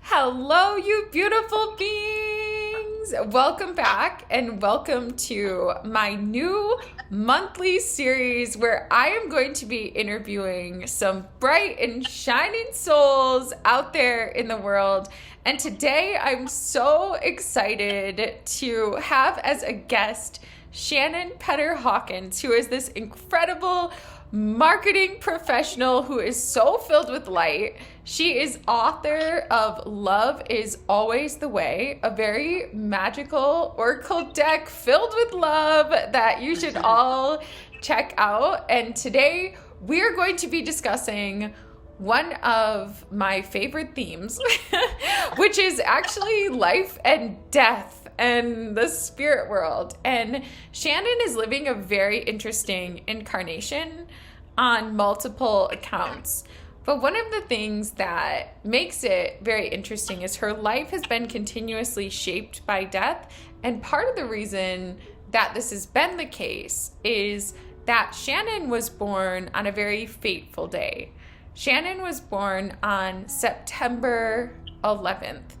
Hello, you beautiful beings! Welcome back and welcome to my new monthly series where I am going to be interviewing some bright and shining souls out there in the world. And today I'm so excited to have as a guest Shannon Pedder Hawkins, who is this incredible marketing professional who is so filled with light. She is author of Love is Always the Way, a very magical oracle deck filled with love that you should all check out. And today we are going to be discussing one of my favorite themes, which is actually life and death and the spirit world. And Shannon is living a very interesting incarnation on multiple accounts. But one of the things that makes it very interesting is her life has been continuously shaped by death. And part of the reason that this has been the case is that Shannon was born on a very fateful day. Shannon was born on September 11th.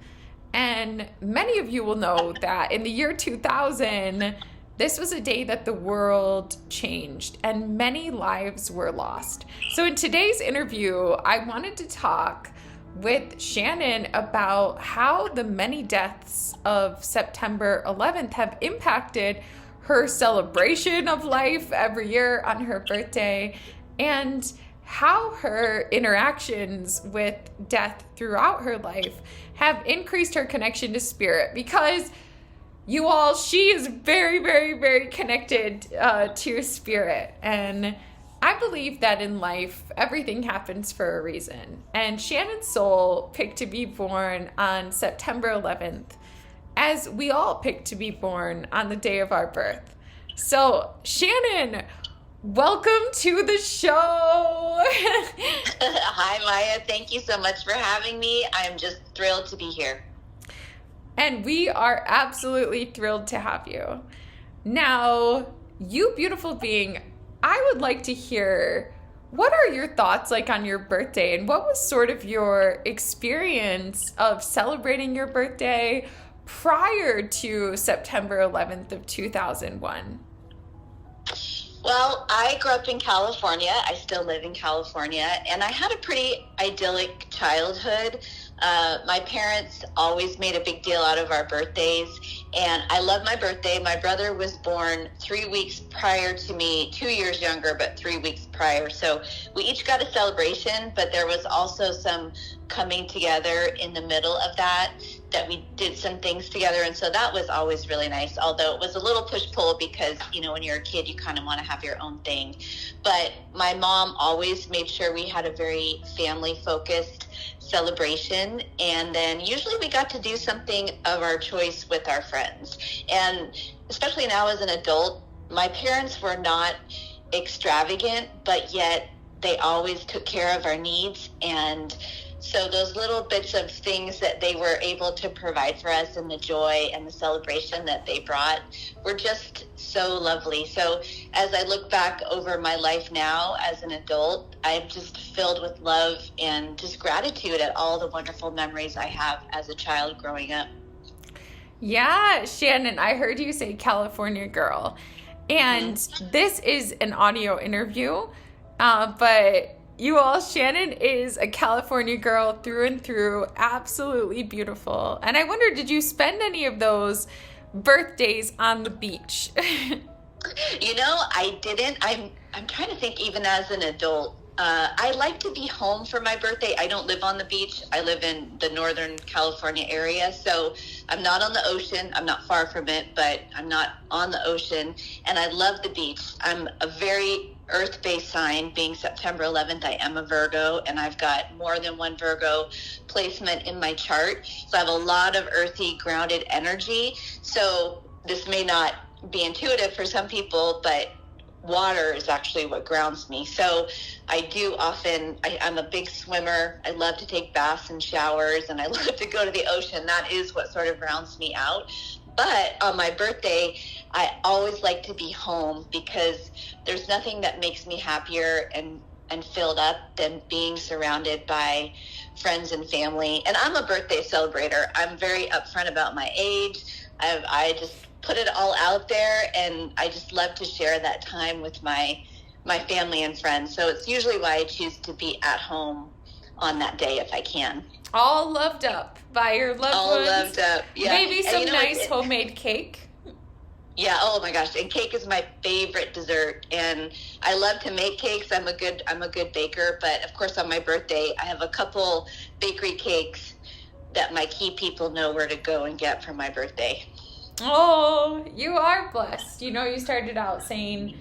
And many of you will know that in the year 2000, this was a day that the world changed and many lives were lost. So in today's interview, I wanted to talk with Shannon about how the many deaths of September 11th have impacted her celebration of life every year on her birthday, and how her interactions with death throughout her life have increased her connection to spirit. Because you all, she is very, very, very connected to spirit. And I believe that in life, everything happens for a reason. And Shannon's soul picked to be born on September 11th, as we all picked to be born on the day of our birth. So, Shannon, welcome to the show. Hi, Maya. Thank you so much for having me. I'm just thrilled to be here. And we are absolutely thrilled to have you. Now, you beautiful being, I would like to hear, what are your thoughts like on your birthday, and what was sort of your experience of celebrating your birthday prior to September 11th of 2001? Well, I grew up in California. I still live in California, and I had a pretty idyllic childhood. My parents always made a big deal out of our birthdays, and I love my birthday. My brother was born 3 weeks prior to me, 2 years younger, but 3 weeks prior. So we each got a celebration, but there was also some coming together in the middle of that we did some things together. And so that was always really nice, although it was a little push-pull because, when you're a kid, you kind of want to have your own thing. But my mom always made sure we had a very family-focused celebration, and then usually we got to do something of our choice with our friends. And especially now as an adult, my parents were not extravagant, but yet they always took care of our needs. And so those little bits of things that they were able to provide for us, and the joy and the celebration that they brought, were just so lovely. So as I look back over my life now as an adult, I'm just filled with love and just gratitude at all the wonderful memories I have as a child growing up. Yeah, Shannon, I heard you say California girl. And this is an audio interview, but you all, Shannon is a California girl through and through, absolutely beautiful. And I wonder, did you spend any of those birthdays on the beach? I didn't. I'm trying to think, even as an adult, I like to be home for my birthday. I don't live on the beach. I live in the Northern California area, so I'm not on the ocean. I'm not far from it, but I'm not on the ocean, and I love the beach. I'm a very earth-based sign. Being September 11th, I am a Virgo, and I've got more than one Virgo placement in my chart, so I have a lot of earthy, grounded energy. So this may not be intuitive for some people, but water is actually what grounds me. So I do often, I'm a big swimmer. I love to take baths and showers, and I love to go to the ocean. That is what sort of grounds me out. But on my birthday, I always like to be home, because there's nothing that makes me happier and filled up than being surrounded by friends and family. And I'm a birthday celebrator. I'm very upfront about my age. I just put it all out there, and I just love to share that time with my family and friends. So it's usually why I choose to be at home on that day if I can. All loved up by your loved ones. All loved up, yeah. Maybe some nice homemade cake. Yeah, oh my gosh, and cake is my favorite dessert, and I love to make cakes. I'm a good baker, but of course on my birthday I have a couple bakery cakes that my key people know where to go and get for my birthday. Oh, you are blessed. You know, you started out saying,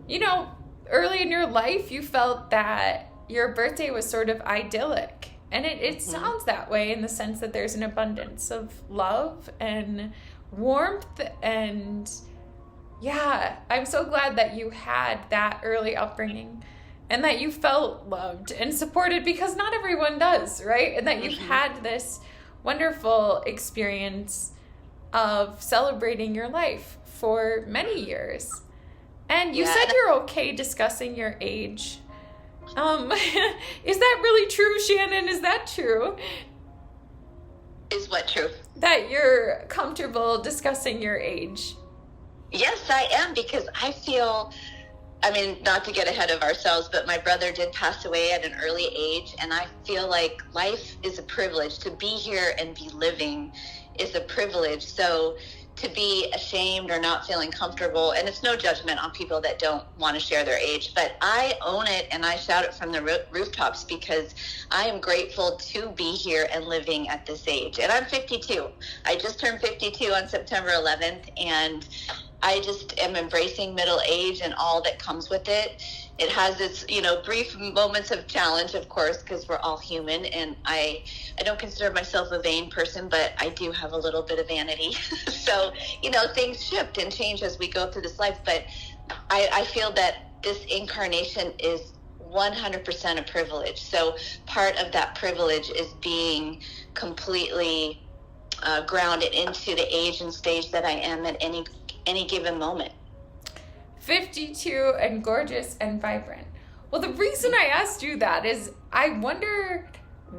you know, early in your life you felt that your birthday was sort of idyllic. And it sounds that way in the sense that there's an abundance of love and warmth. And yeah, I'm so glad that you had that early upbringing and that you felt loved and supported, because not everyone does, right? And that you've had this wonderful experience of celebrating your life for many years. And you said you're okay discussing your age. Is that really true, Shannon? Is that true? Is what true? That you're comfortable discussing your age? Yes, I am, because I feel, I mean, not to get ahead of ourselves, but my brother did pass away at an early age, and I feel like life is a privilege. To be here and be living is a privilege. So to be ashamed or not feeling comfortable, and it's no judgment on people that don't want to share their age, but I own it and I shout it from the rooftops, because I am grateful to be here and living at this age. And I'm 52. I just turned 52 on September 11th, and I just am embracing middle age and all that comes with it. It has its, you know, brief moments of challenge, of course, because we're all human, and I don't consider myself a vain person, but I do have a little bit of vanity. So, you know, things shift and change as we go through this life, but I feel that this incarnation is 100% a privilege. So part of that privilege is being completely grounded into the age and stage that I am at any given moment. 52 and gorgeous and vibrant. Well, the reason I asked you that is I wonder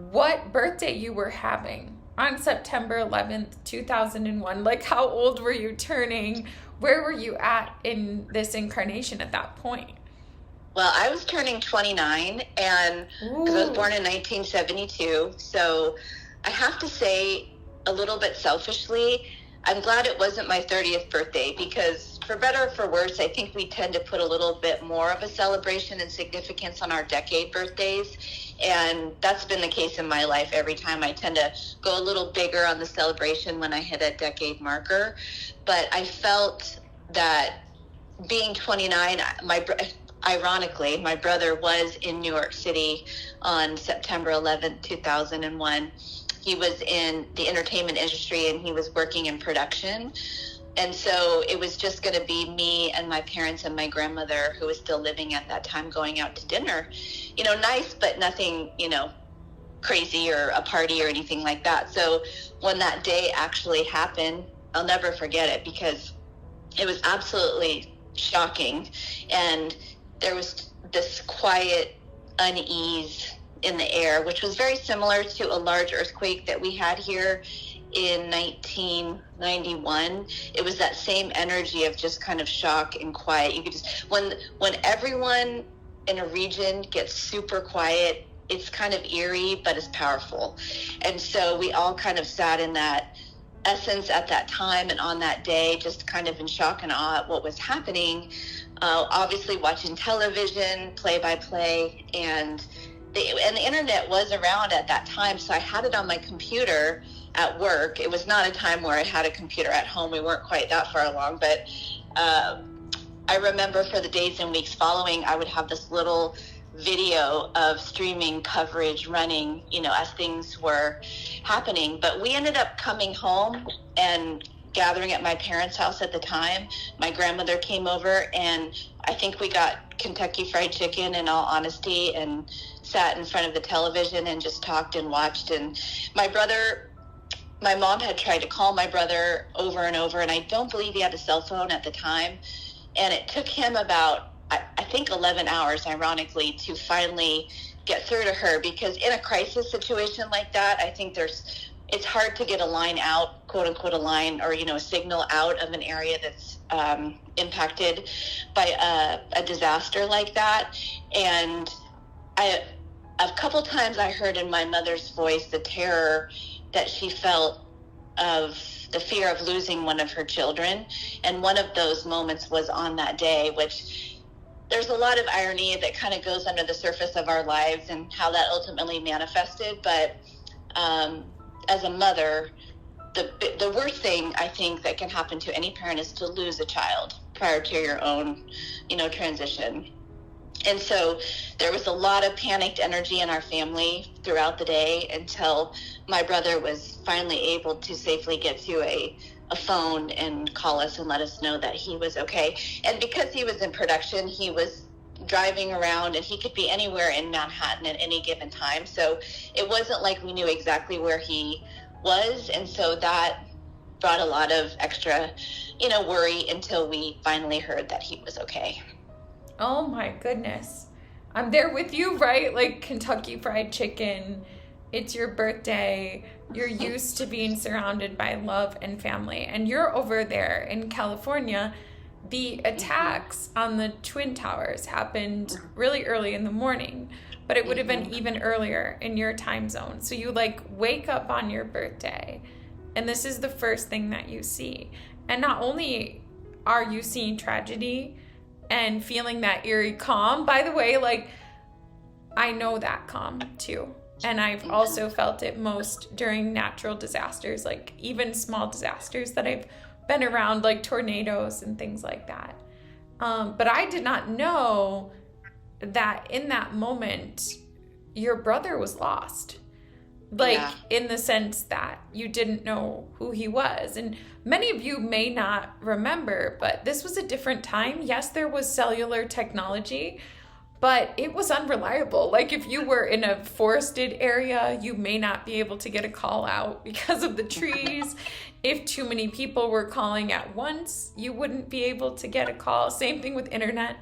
what birthday you were having on September 11th, 2001. Like, how old were you turning? Where were you at in this incarnation at that point? Well, I was turning 29, and because I was born in 1972. So I have to say, a little bit selfishly, I'm glad it wasn't my 30th birthday, because for better or for worse, I think we tend to put a little bit more of a celebration and significance on our decade birthdays. And that's been the case in my life. Every time I tend to go a little bigger on the celebration when I hit a decade marker. But I felt that being 29, ironically, my brother was in New York City on September 11th, 2001. He was in the entertainment industry, and he was working in production. And so it was just going to be me and my parents and my grandmother, who was still living at that time, going out to dinner. You know, nice, but nothing, you know, crazy or a party or anything like that. So when that day actually happened, I'll never forget it, because it was absolutely shocking. And there was this quiet unease in the air, which was very similar to a large earthquake that we had here in 1991. It was that same energy of just kind of shock and quiet. You could just, when everyone in a region gets super quiet, it's kind of eerie, but it's powerful. And so we all kind of sat in that essence at that time and on that day, just kind of in shock and awe at what was happening. Obviously watching television, play-by-play, and the internet was around at that time, so I had it on my computer at work. It was not a time where I had a computer at home. We weren't quite that far along, but I remember for the days and weeks following, I would have this little video of streaming coverage running, you know, as things were happening. But we ended up coming home and gathering at my parents' house at the time. My grandmother came over, and I think we got Kentucky Fried Chicken, in all honesty, and sat in front of the television and just talked and watched. And my mom had tried to call my brother over and over, and I don't believe he had a cell phone at the time. And it took him about, I think 11 hours, ironically, to finally get through to her, because in a crisis situation like that, I think it's hard to get a line out, quote unquote, a line, or, a signal out of an area that's impacted by a disaster like that. And a couple times I heard in my mother's voice the terror that she felt of the fear of losing one of her children. And one of those moments was on that day, which there's a lot of irony that kind of goes under the surface of our lives and how that ultimately manifested. But as a mother, the worst thing I think that can happen to any parent is to lose a child prior to your own, transition. And so there was a lot of panicked energy in our family throughout the day until my brother was finally able to safely get to a phone and call us and let us know that he was okay. And because he was in production, he was driving around and he could be anywhere in Manhattan at any given time. So it wasn't like we knew exactly where he was. And so that brought a lot of extra, worry until we finally heard that he was okay. Oh my goodness. I'm there with you, right? Like Kentucky Fried Chicken. It's your birthday. You're used to being surrounded by love and family. And you're over there in California. The attacks on the Twin Towers happened really early in the morning, but it would have been even earlier in your time zone. So you wake up on your birthday and this is the first thing that you see. And not only are you seeing tragedy and feeling that eerie calm, by the way, I know that calm too. And I've also felt it most during natural disasters, even small disasters that I've been around, like tornadoes and things like that. But I did not know that in that moment, your brother was lost. In the sense that you didn't know who he was. And many of you may not remember, but this was a different time. Yes, there was cellular technology, but it was unreliable. If you were in a forested area, you may not be able to get a call out because of the trees. If too many people were calling at once, you wouldn't be able to get a call. Same thing with internet.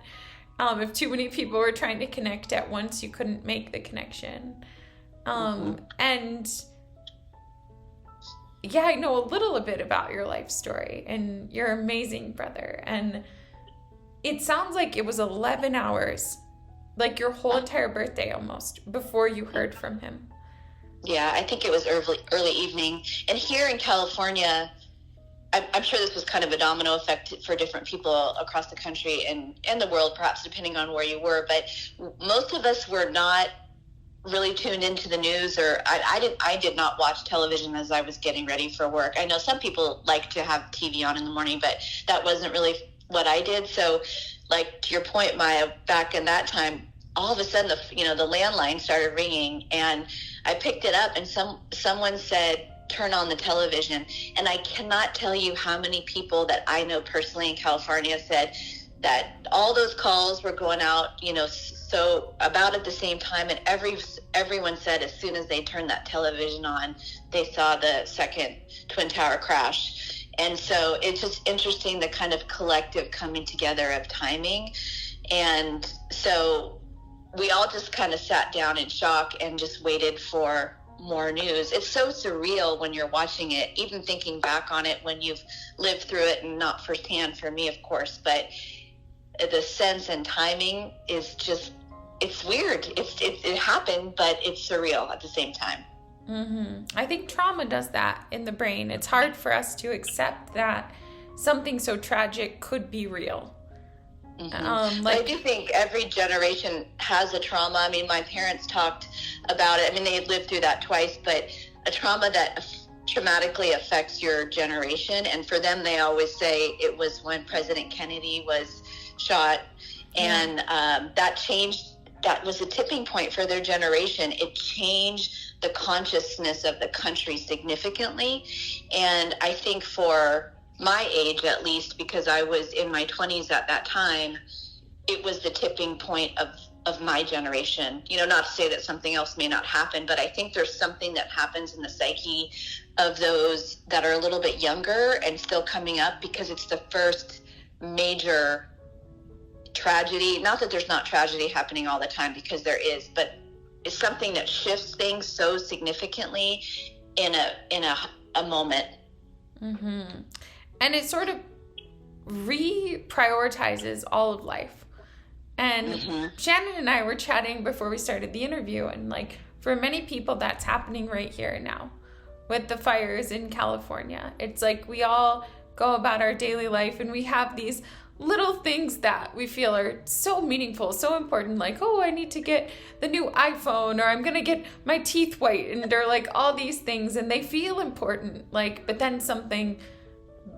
If too many people were trying to connect at once, you couldn't make the connection. And yeah, I know a little bit about your life story and your amazing brother. And it sounds like it was 11 hours, your whole entire birthday almost, before you heard from him. Yeah, I think it was early evening. And here in California, I'm sure this was kind of a domino effect for different people across the country and the world, perhaps depending on where you were. But most of us were not really tuned into the news, or I did not watch television as I was getting ready for work. I know some people like to have TV on in the morning, but that wasn't really what I did. So to your point, Maya, back in that time, all of a sudden the landline started ringing and I picked it up and someone said, turn on the television. And I cannot tell you how many people that I know personally in California said that all those calls were going out, so about at the same time, and everyone said as soon as they turned that television on, they saw the second Twin Tower crash. And so it's just interesting, the kind of collective coming together of timing. And so we all just kind of sat down in shock and just waited for more news. It's so surreal when you're watching it, even thinking back on it when you've lived through it, and not firsthand for me, of course, but the sense and timing is just, it's weird. It happened, but it's surreal at the same time. I think trauma does that in the brain. It's hard for us to accept that something so tragic could be real. I do think every generation has a trauma. I mean, my parents talked about it. I mean, they had lived through that twice, but a trauma that traumatically affects your generation. And for them, they always say it was when President Kennedy was shot, and that was a tipping point for their generation. It changed the consciousness of the country significantly. And I think for my age, at least, because I was in my 20s at that time, it was the tipping point of my generation. Not to say that something else may not happen, but I think there's something that happens in the psyche of those that are a little bit younger and still coming up, because it's the first major tragedy. Not that there's not tragedy happening all the time, because there is, but is something that shifts things so significantly in a moment. Mm-hmm. And it sort of reprioritizes all of life. And Shannon and I were chatting before we started the interview, and like for many people that's happening right here and now with the fires in California. It's like we all go about our daily life and we have these little things that we feel are so meaningful, so important, like, oh, I need to get the new iPhone, or I'm gonna get my teeth whitened, or like all these things, and they feel important, like, but then something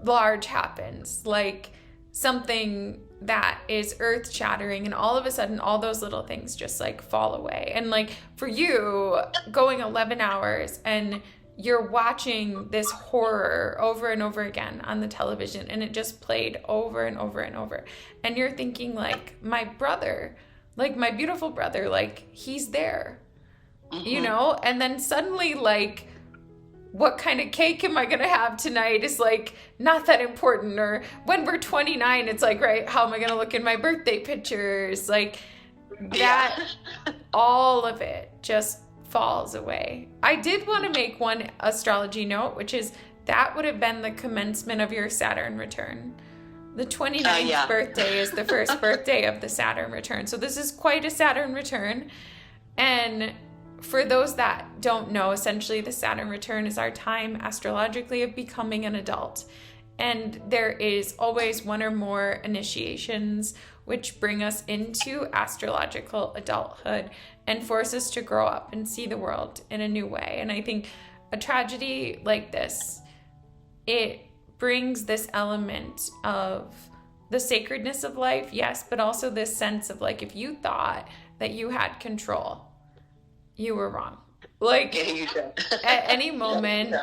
large happens, like something that is earth shattering, and all of a sudden all those little things just like fall away. And like for you, going 11 hours and you're watching this horror over and over again on the television, and it just played over and over and over, and you're thinking like, my brother, like my beautiful brother, like he's there, you know, and then suddenly like, what kind of cake am I gonna have tonight is like not that important. Or when we're 29, it's like, right, how am I gonna look in my birthday pictures, like that. All of it just falls away. I did want to make one astrology note, which is that would have been the commencement of your Saturn return. The 29th birthday is the first birthday of the Saturn return. So this is quite a Saturn return. And for those that don't know, essentially the Saturn return is our time astrologically of becoming an adult. And there is always one or more initiations which bring us into astrological adulthood and force us to grow up and see the world in a new way. And I think a tragedy like this, it brings this element of the sacredness of life, yes, but also this sense of like, if you thought that you had control, you were wrong. Like at any moment,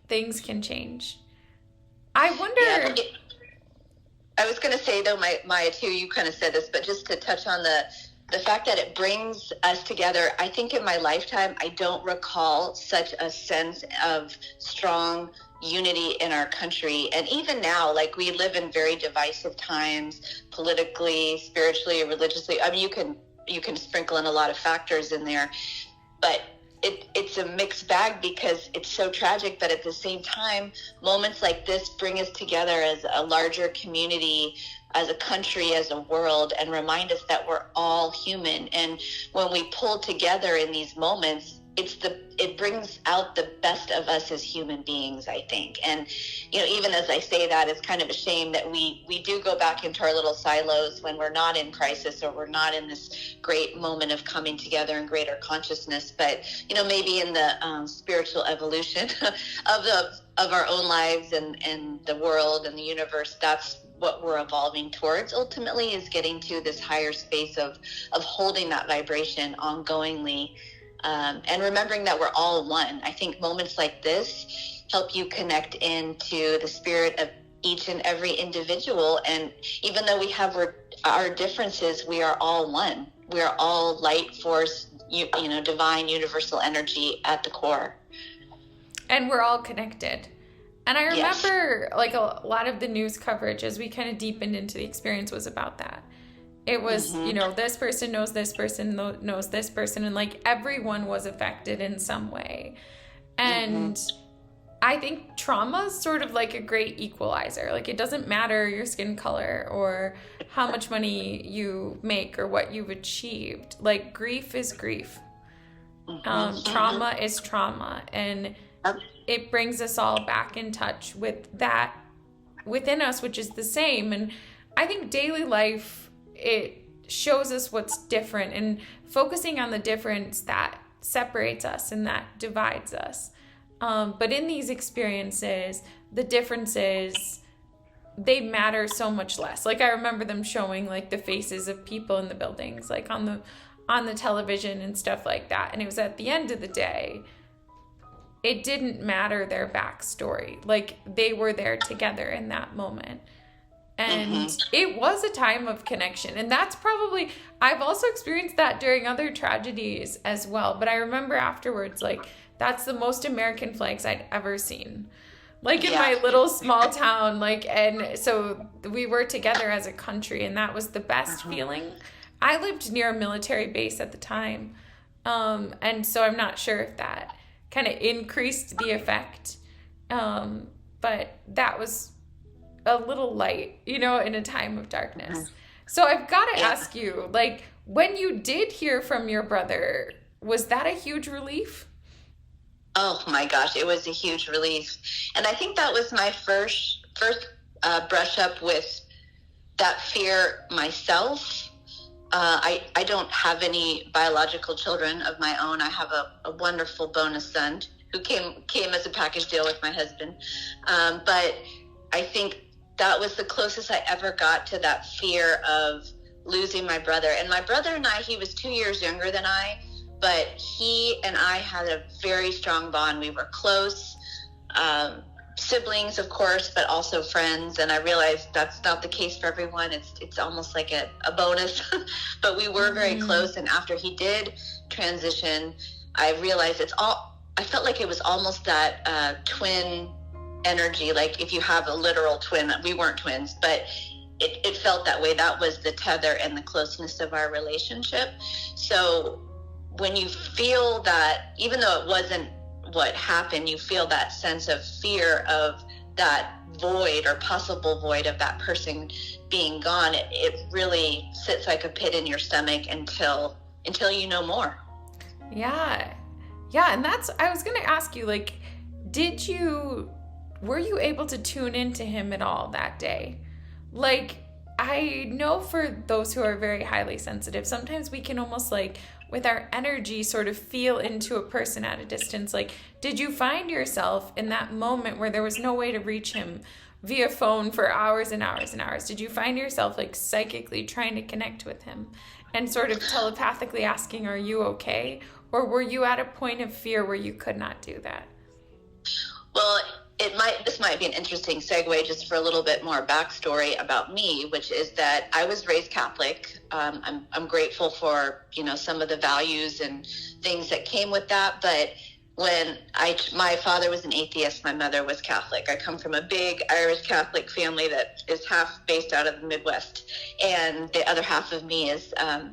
things can change. I wonder. Yeah, I was going to say though, Maya too, you kind of said this, but just to touch on the fact that it brings us together, I think in my lifetime, I don't recall such a sense of strong unity in our country. And even now, like we live in very divisive times, politically, spiritually, religiously. I mean, you can sprinkle in a lot of factors in there, but it's a mixed bag because it's so tragic. But at the same time, moments like this bring us together as a larger community, as a country, as a world, and remind us that we're all human. And when we pull together in these moments, it brings out the best of us as human beings, I think. And, you know, even as I say that, it's kind of a shame that we do go back into our little silos when we're not in crisis or we're not in this great moment of coming together in greater consciousness. But, you know, maybe in the spiritual evolution of our own lives and the world and the universe, that's what we're evolving towards ultimately, is getting to this higher space of holding that vibration ongoingly. And remembering that we're all one. I think moments like this help you connect into the spirit of each and every individual. And even though we have our differences, we are all one. We are all light force, you know, divine universal energy at the core. And we're all connected. And I remember like a lot of the news coverage as we kind of deepened into the experience was about that. It was, you know, this person knows this person, knows this person, and like everyone was affected in some way. And I think trauma is sort of like a great equalizer. Like it doesn't matter your skin color or how much money you make or what you've achieved. Like grief is grief. Trauma is trauma. And it brings us all back in touch with that within us, which is the same. And I think daily life, it shows us what's different, and focusing on the difference that separates us and that divides us. But in these experiences, the differences, they matter so much less. Like I remember them showing like the faces of people in the buildings, like on the television and stuff like that. And it was at the end of the day, it didn't matter their backstory. Like they were there together in that moment. And it was a time of connection. And that's probably, I've also experienced that during other tragedies as well. But I remember afterwards, like, that's the most American flags I'd ever seen. Like in my little small town, like, and so we were together as a country, and that was the best feeling. I lived near a military base at the time. And so I'm not sure if that kind of increased the effect. But that was a little light, in a time of darkness. So I've got to ask you, like, when you did hear from your brother, was that a huge relief? Oh my gosh, it was a huge relief. And I think that was my first brush up with that fear myself. I don't have any biological children of my own. I have a wonderful bonus son who came as a package deal with my husband. But I think that was the closest I ever got to that fear of losing my brother. And my brother and I, he was 2 years younger than I, but he and I had a very strong bond. We were close, siblings, of course, but also friends. And I realized that's not the case for everyone. It's almost like a bonus, but we were very close. And after he did transition, I realized I felt like it was almost that twin energy. Like if you have a literal twin, we weren't twins, but it felt that way. That was the tether and the closeness of our relationship. So when you feel that, even though it wasn't what happened, you feel that sense of fear of that void or possible void of that person being gone. It really sits like a pit in your stomach until you know more. Yeah. And I was going to ask you, like, were you able to tune into him at all that day? Like, I know for those who are very highly sensitive, sometimes we can almost, like, with our energy sort of feel into a person at a distance. Like, did you find yourself in that moment where there was no way to reach him via phone for hours and hours and hours? Did you find yourself, like, psychically trying to connect with him and sort of telepathically asking, are you okay? Or were you at a point of fear where you could not do that? Well, this might be an interesting segue just for a little bit more backstory about me, which is that I was raised Catholic. I'm grateful for, some of the values and things that came with that. But when my father was an atheist, my mother was Catholic. I come from a big Irish Catholic family that is half based out of the Midwest. And the other half of me is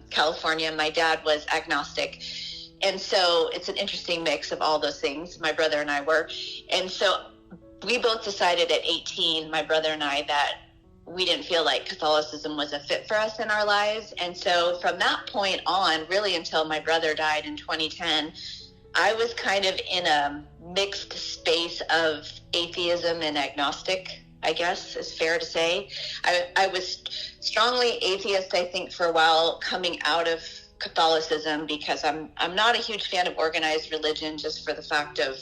California. My dad was agnostic. And so it's an interesting mix of all those things. My brother and I were. And so we both decided at 18, my brother and I, that we didn't feel like Catholicism was a fit for us in our lives. And so from that point on, really until my brother died in 2010, I was kind of in a mixed space of atheism and agnostic, I guess is fair to say. I was strongly atheist, I think, for a while coming out of Catholicism, because I'm not a huge fan of organized religion, just for the fact of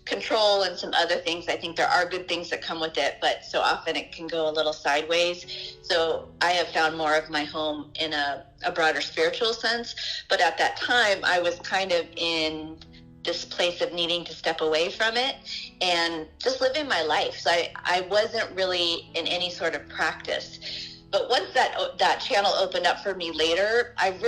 control and some other things. I think there are good things that come with it, but so often it can go a little sideways. So I have found more of my home in a broader spiritual sense. But at that time, I was kind of in this place of needing to step away from it and just living my life. So I wasn't really in any sort of practice. But once that channel opened up for me later, I've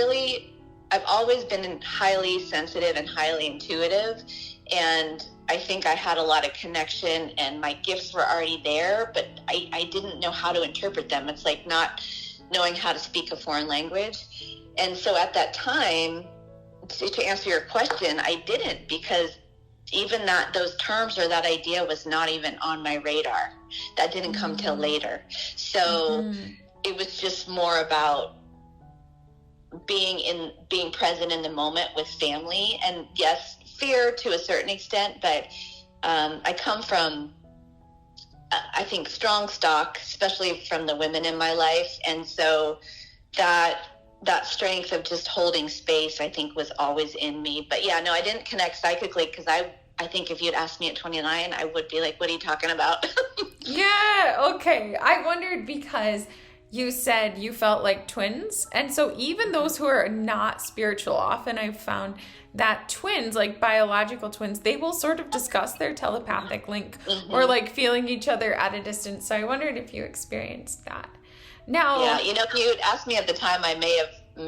always been highly sensitive and highly intuitive. And I think I had a lot of connection and my gifts were already there, but I didn't know how to interpret them. It's like not knowing how to speak a foreign language. And so at that time, to answer your question, I didn't, because even those terms or that idea was not even on my radar. That didn't come till later. So it was just more about being present in the moment with family, and yes, fear to a certain extent, but I come from, I think, strong stock, especially from the women in my life, and so that strength of just holding space, I think, was always in me. But yeah, no, I didn't connect psychically, because I think if you'd asked me at 29, I would be like, what are you talking about? Yeah, okay. I wondered because you said you felt like twins. And so even those who are not spiritual, often I've found that twins, like biological twins, they will sort of discuss their telepathic link or like feeling each other at a distance. So I wondered if you experienced that. Now, yeah, if you had asked me at the time, I may have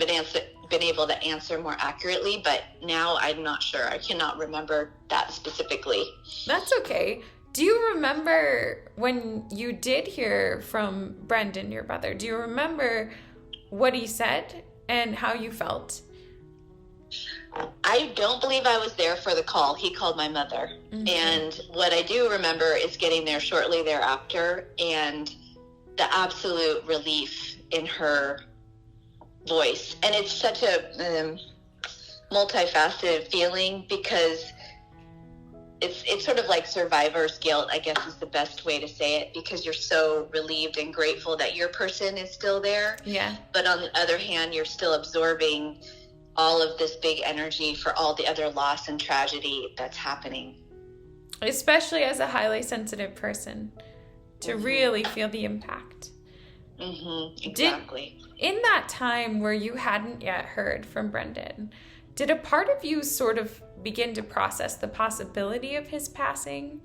been able to answer more accurately, but now I'm not sure. I cannot remember that specifically. That's okay. Do you remember when you did hear from Brendan, your brother? Do you remember what he said and how you felt? I don't believe I was there for the call. He called my mother. Mm-hmm. And what I do remember is getting there shortly thereafter and the absolute relief in her voice. And it's such a multifaceted feeling because it's sort of like survivor's guilt, I guess is the best way to say it, because you're so relieved and grateful that your person is still there. Yeah. But on the other hand, you're still absorbing all of this big energy for all the other loss and tragedy that's happening. Especially as a highly sensitive person, to really feel the impact. Exactly. In that time where you hadn't yet heard from Brendan, did a part of you sort of begin to process the possibility of his passing?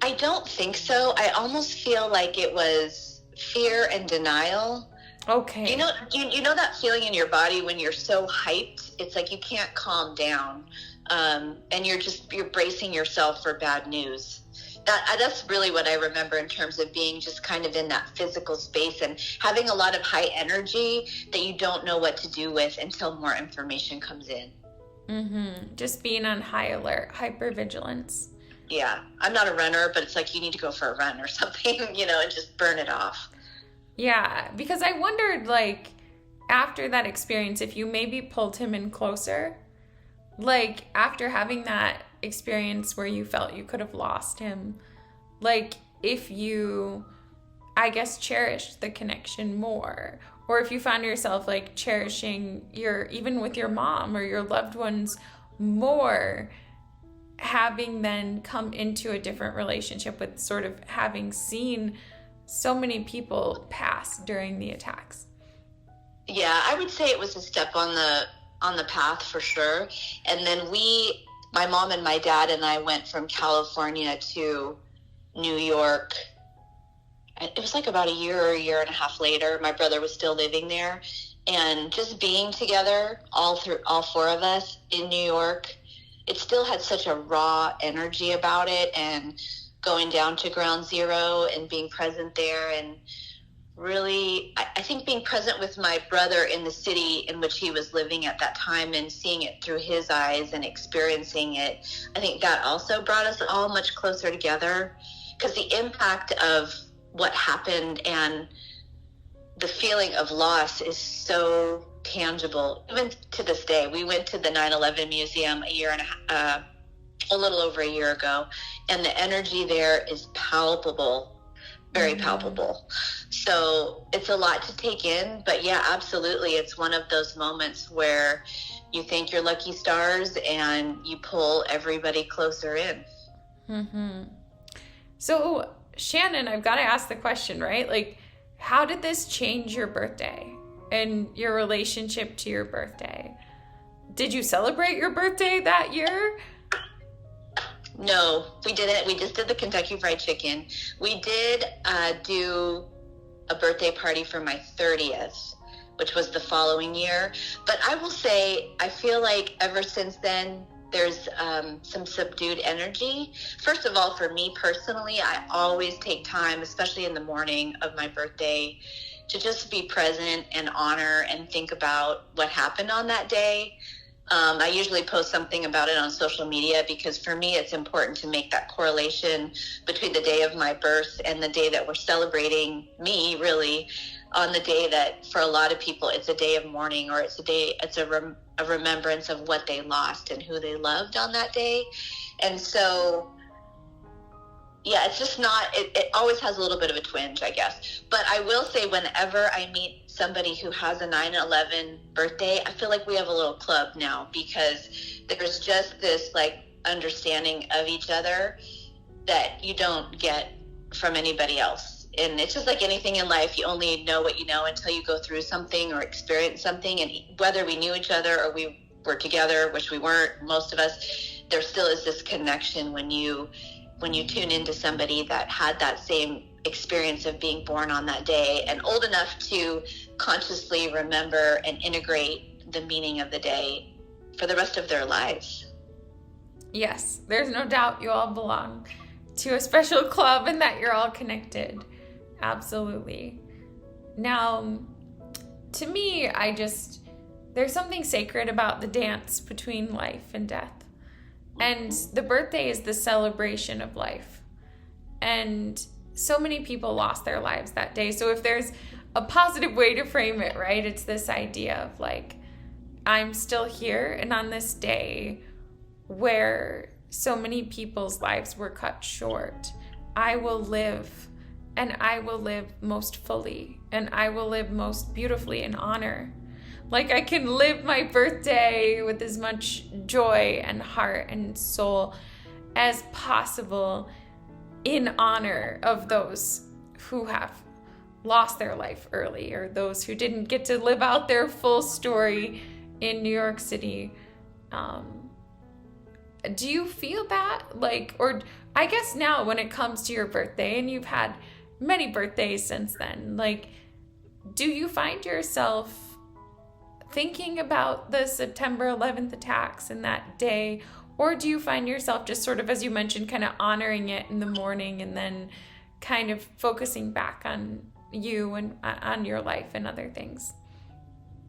I don't think so. I almost feel like it was fear and denial. Okay. You know that feeling in your body when you're so hyped, it's like you can't calm down, and you're bracing yourself for bad news. That's really what I remember in terms of being just kind of in that physical space and having a lot of high energy that you don't know what to do with until more information comes in. Just being on high alert, hypervigilance. Yeah. I'm not a runner, but it's like you need to go for a run or something, and just burn it off. Yeah, because I wondered, like, after that experience, if you maybe pulled him in closer, like, after having that experience where you felt you could have lost him, like, if you, I guess, cherished the connection more, or if you found yourself, like, cherishing even with your mom or your loved ones more, having then come into a different relationship with sort of having seen so many people pass during the attacks. Yeah, I would say it was a step on the path for sure. And then my mom and my dad and I went from California to New York. It was like about a year and a half later. My brother was still living there, and just being together, all four of us in New York, it still had such a raw energy about it. And going down to ground zero and being present there, and really, I think being present with my brother in the city in which he was living at that time and seeing it through his eyes and experiencing it, I think that also brought us all much closer together, because the impact of what happened and the feeling of loss is so tangible. Even to this day, we went to the 9/11 museum a little over a year ago, and the energy there is palpable, very palpable. So it's a lot to take in, but yeah, absolutely. It's one of those moments where you thank your lucky stars and you pull everybody closer in. So Shannon, I've got to ask the question, right? Like, how did this change your birthday and your relationship to your birthday? Did you celebrate your birthday that year? No, we didn't. We just did the Kentucky Fried Chicken. We did do a birthday party for my 30th, which was the following year. But I will say, I feel like ever since then, there's some subdued energy. First of all, for me personally, I always take time, especially in the morning of my birthday, to just be present and honor and think about what happened on that day. I usually post something about it on social media because for me it's important to make that correlation between the day of my birth and the day that we're celebrating me, really, on the day that for a lot of people it's a day of mourning, or it's a remembrance of what they lost and who they loved on that day. And so yeah, it's just not, it always has a little bit of a twinge, I guess. But I will say, whenever I meet somebody who has a 9/11 birthday, I feel like we have a little club now, because there's just this like understanding of each other that you don't get from anybody else. And it's just like anything in life, you only know what you know until you go through something or experience something. And whether we knew each other or we were together, which we weren't, most of us, there still is this connection when you tune into somebody that had that same experience of being born on that day and old enough to consciously remember and integrate the meaning of the day for the rest of their lives. Yes, there's no doubt you all belong to a special club and that you're all connected. Absolutely. Now, to me, there's something sacred about the dance between life and death. And the birthday is the celebration of life. And so many people lost their lives that day. So if there's a positive way to frame it, right, it's this idea of like, I'm still here, and on this day where so many people's lives were cut short, I will live, and I will live most fully, and I will live most beautifully in honor. Like, I can live my birthday with as much joy and heart and soul as possible in honor of those who have lost their life early, or those who didn't get to live out their full story in New York City. Do you feel that? Like, or I guess now when it comes to your birthday, and you've had many birthdays since then, like, do you find yourself thinking about the September 11th attacks and that day? Or do you find yourself just sort of, as you mentioned, kind of honoring it in the morning and then kind of focusing back on you and on your life and other things?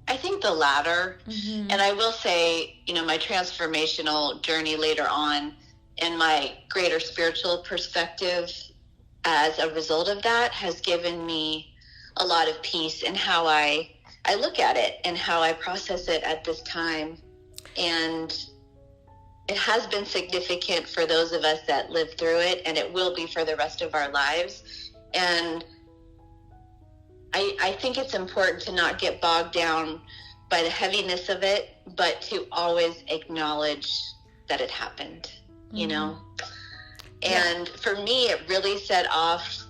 I think the latter. And I will say, you know, my transformational journey later on and my greater spiritual perspective as a result of that has given me a lot of peace in how I look at it and how I process it at this time. And it has been significant for those of us that lived through it, and it will be for the rest of our lives. And I think it's important to not get bogged down by the heaviness of it, but to always acknowledge that it happened, you know? And for me, it really set off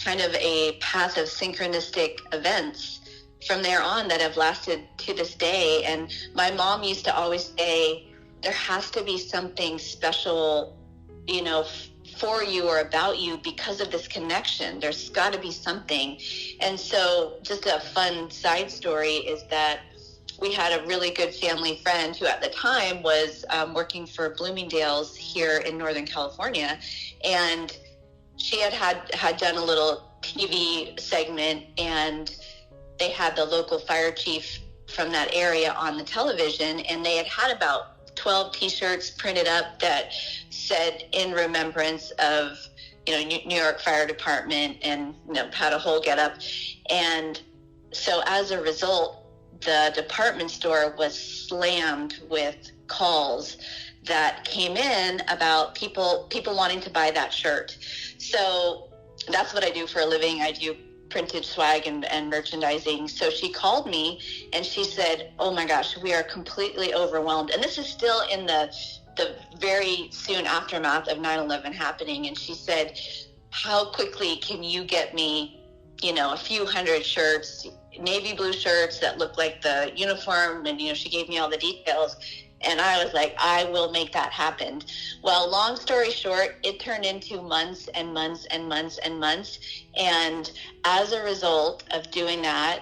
kind of a path of synchronistic events from there on that have lasted to this day. And my mom used to always say, there has to be something special, you know, for you or about you because of this connection. There's got to be something. And so just a fun side story is that we had a really good family friend who at the time was working for Bloomingdale's here in Northern California. And she had done a little TV segment, and they had the local fire chief from that area on the television, and they had about 12 t-shirts printed up that said in remembrance of, you know, New York Fire Department, and, you know, had a whole get up. And so as a result, the department store was slammed with calls that came in about people wanting to buy that shirt. So that's what I do for a living. I do printed swag and merchandising. So she called me and she said, oh my gosh, we are completely overwhelmed. And this is still in the very soon aftermath of 9/11 happening. And she said, how quickly can you get me, you know, a few hundred shirts, navy blue shirts that look like the uniform? And, you know, she gave me all the details. And I was like, I will make that happen. Well, long story short, it turned into months and months and months and months. And as a result of doing that,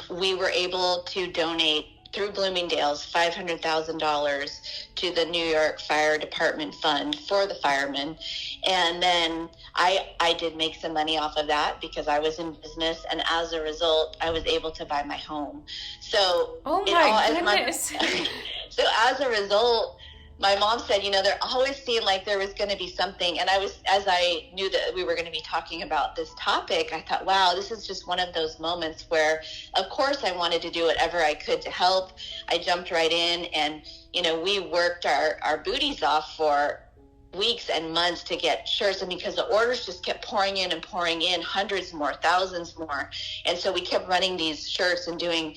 we were able to donate through Bloomingdale's $500,000 to the New York Fire Department Fund for the firemen. And then I did make some money off of that because I was in business. And as a result, I was able to buy my home. So, oh my goodness. So as a result, my mom said, you know, there always seemed like there was going to be something. And as I knew that we were going to be talking about this topic, I thought, wow, this is just one of those moments where, of course, I wanted to do whatever I could to help. I jumped right in, and, you know, we worked our booties off for weeks and months to get shirts. And because the orders just kept pouring in, hundreds more, thousands more. And so we kept running these shirts and doing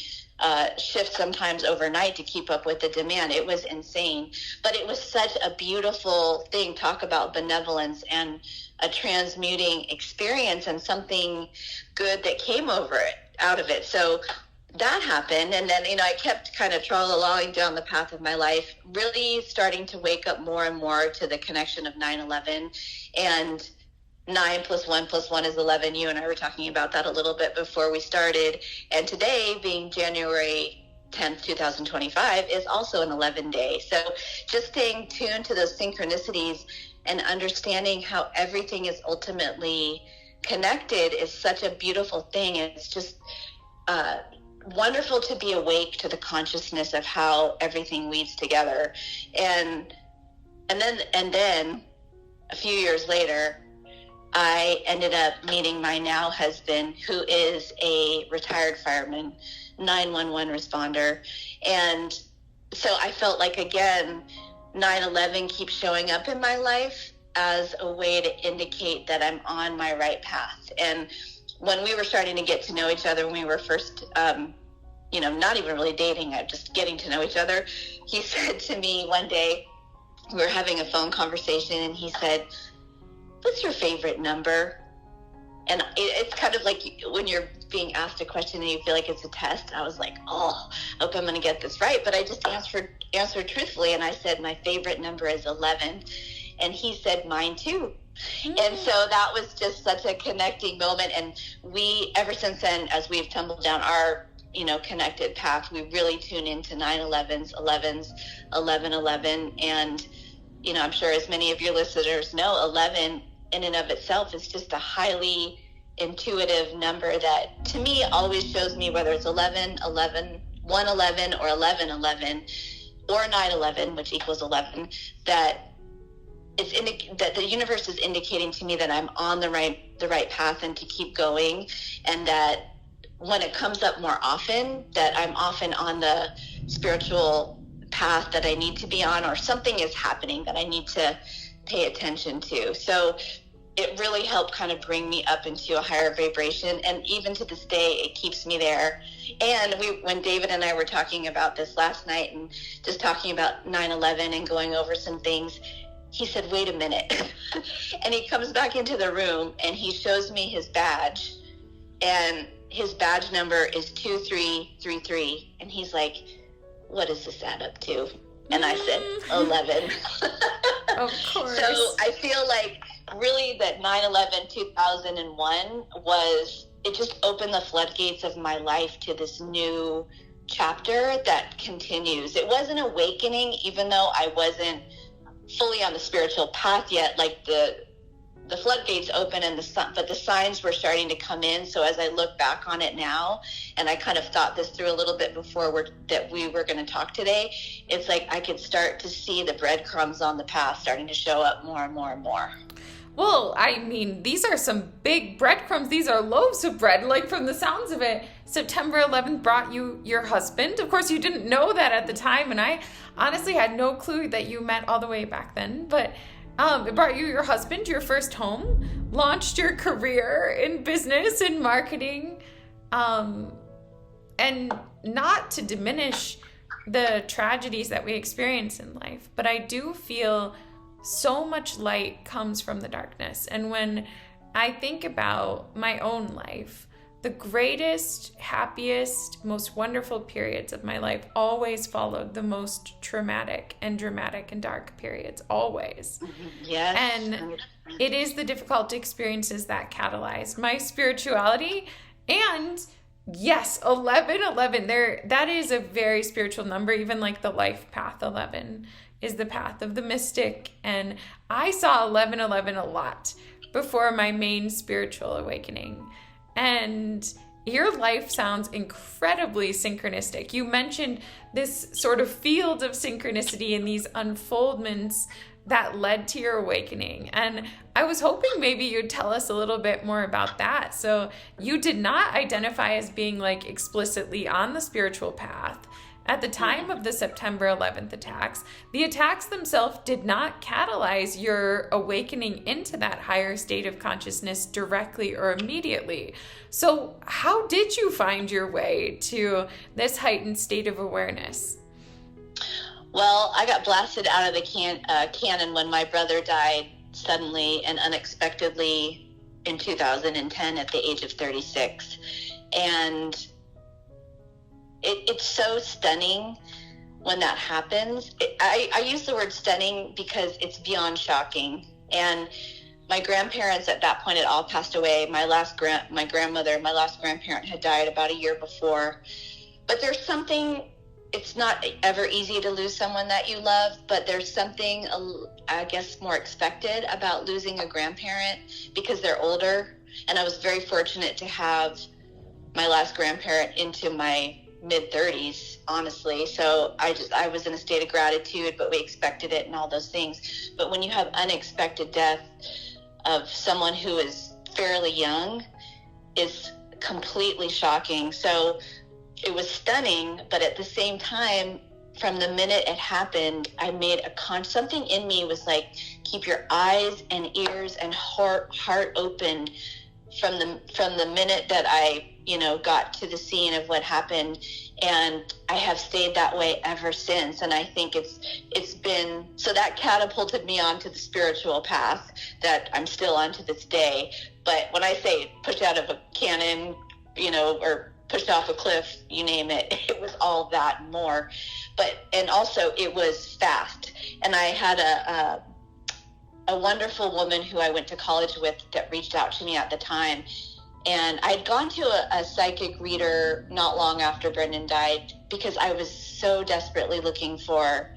shifts sometimes overnight to keep up with the demand. It was insane, but it was such a beautiful thing. Talk about benevolence and a transmuting experience and something good that came out of it. So that happened. And then, you know, I kept kind of trolling down the path of my life, really starting to wake up more and more to the connection of 9/11 and 9 + 1 + 1 is 11. You and I were talking about that a little bit before we started. And today, being January 10th, 2025, is also an 11 day. So just staying tuned to those synchronicities and understanding how everything is ultimately connected is such a beautiful thing. It's just wonderful to be awake to the consciousness of how everything weaves together. And then a few years later, I ended up meeting my now husband, who is a retired fireman, 911 responder. And so I felt like, again, 9/11 keeps showing up in my life as a way to indicate that I'm on my right path. And when we were starting to get to know each other, when we were first, not even really dating, just getting to know each other, he said to me one day, we were having a phone conversation, and he said, "What's your favorite number?" And it's kind of like when you're being asked a question and you feel like it's a test. I was like, oh, I hope I'm going to get this right. But I just answered truthfully, and I said, my favorite number is 11. And he said, mine too. And so that was just such a connecting moment. And we, ever since then, as we've tumbled down our, connected path, we really tune into 9/11s, 11s, 11/11. And, I'm sure as many of your listeners know, 11 in and of itself is just a highly intuitive number that, to me, always shows me whether it's 11, 11, 111, or 1111, or 9/11, which equals 11, that that the universe is indicating to me that I'm on the right path and to keep going, and that when it comes up more often, that I'm often on the spiritual path that I need to be on, or something is happening that I need to pay attention to. So it really helped kind of bring me up into a higher vibration, and even to this day, it keeps me there. And when David and I were talking about this last night, and just talking about 9/11 and going over some things, he said, wait a minute. And he comes back into the room, and he shows me his badge, and his badge number is 2333. And he's like, what does this add up to? And I said, 11. Of course. So I feel like really that 9/11/2001 it just opened the floodgates of my life to this new chapter that continues. It was an awakening, even though I wasn't fully on the spiritual path yet. Like the floodgates open, but the signs were starting to come in. So as I look back on it now, and I kind of thought this through a little bit before that we were going to talk today, it's like I could start to see the breadcrumbs on the path starting to show up more and more and more. Well, I mean, these are some big breadcrumbs. These are loaves of bread, like from the sounds of it. September 11th brought you your husband. Of course, you didn't know that at the time, and I honestly had no clue that you met all the way back then. But it brought you your husband, your first home, launched your career in business and marketing, and not to diminish the tragedies that we experience in life, but I do feel so much light comes from the darkness. And when I think about my own life, the greatest, happiest, most wonderful periods of my life always followed the most traumatic and dramatic and dark periods, always. Yes. And it is the difficult experiences that catalyzed my spirituality. And yes, 1111, that is a very spiritual number. Even like the life path 11 is the path of the mystic. And I saw 1111 a lot before my main spiritual awakening. And your life sounds incredibly synchronistic. You mentioned this sort of field of synchronicity and these unfoldments that led to your awakening. And I was hoping maybe you'd tell us a little bit more about that. So you did not identify as being like explicitly on the spiritual path at the time of the September 11th attacks. The attacks themselves did not catalyze your awakening into that higher state of consciousness directly or immediately. So how did you find your way to this heightened state of awareness? Well, I got blasted out of the cannon when my brother died suddenly and unexpectedly in 2010 at the age of 36. And it's so stunning when that happens. I use the word stunning because it's beyond shocking. And my grandparents at that point had all passed away. My last grandparent had died about a year before. But there's something, it's not ever easy to lose someone that you love, but there's something, I guess, more expected about losing a grandparent because they're older. And I was very fortunate to have my last grandparent into my mid 30s, honestly. So I was in a state of gratitude, but we expected it and all those things. But when you have unexpected death of someone who is fairly young, it's completely shocking. So it was stunning, but at the same time, from the minute it happened, I made something in me was like, keep your eyes and ears and heart open from the minute that I, got to the scene of what happened. And I have stayed that way ever since. And I think it's been, so that catapulted me onto the spiritual path that I'm still on to this day. But when I say pushed out of a cannon, or pushed off a cliff, you name it, it was all that and more. And also it was fast. And I had a wonderful woman who I went to college with that reached out to me at the time. And I'd gone to a psychic reader not long after Brendan died because I was so desperately looking for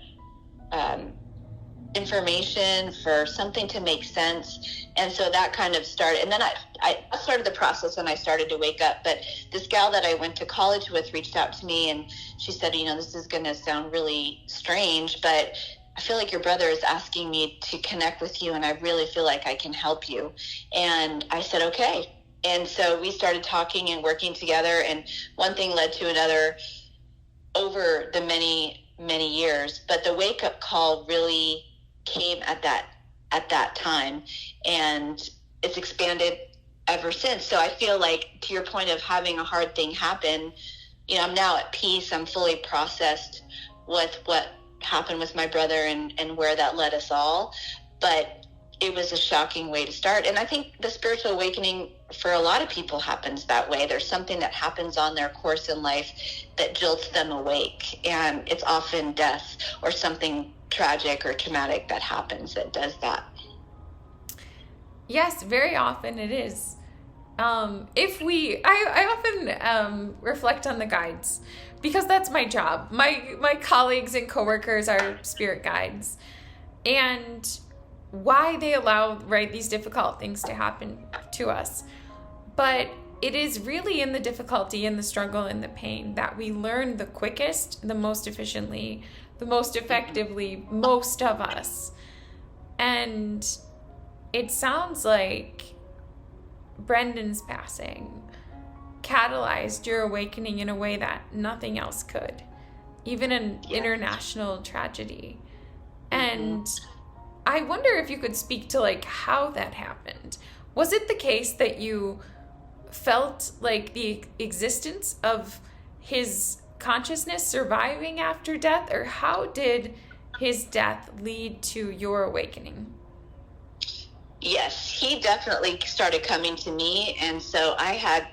information, for something to make sense. And so that kind of started. And then I started the process and I started to wake up. But this gal that I went to college with reached out to me and she said, this is going to sound really strange, but I feel like your brother is asking me to connect with you and I really feel like I can help you. And I said, okay. And so we started talking and working together, and one thing led to another over the many, many years. But the wake-up call really came at that time, and it's expanded ever since. So I feel like, to your point of having a hard thing happen, I'm now at peace. I'm fully processed with what happened with my brother and where that led us all. But it was a shocking way to start. And I think the spiritual awakening for a lot of people happens that way. There's something that happens on their course in life that jolts them awake. And it's often death or something tragic or traumatic that happens that does that. Yes, very often it is. I often reflect on the guides because that's my job. My colleagues and coworkers are spirit guides, and why they allow these difficult things to happen to us. But it is really in the difficulty and the struggle and the pain that we learn the quickest, the most efficiently, the most effectively, most of us. And it sounds like Brendan's passing catalyzed your awakening in a way that nothing else could, even an international tragedy. And I wonder if you could speak to how that happened. Was it the case that you felt like the existence of his consciousness surviving after death, or how did his death lead to your awakening? Yes, he definitely started coming to me. And so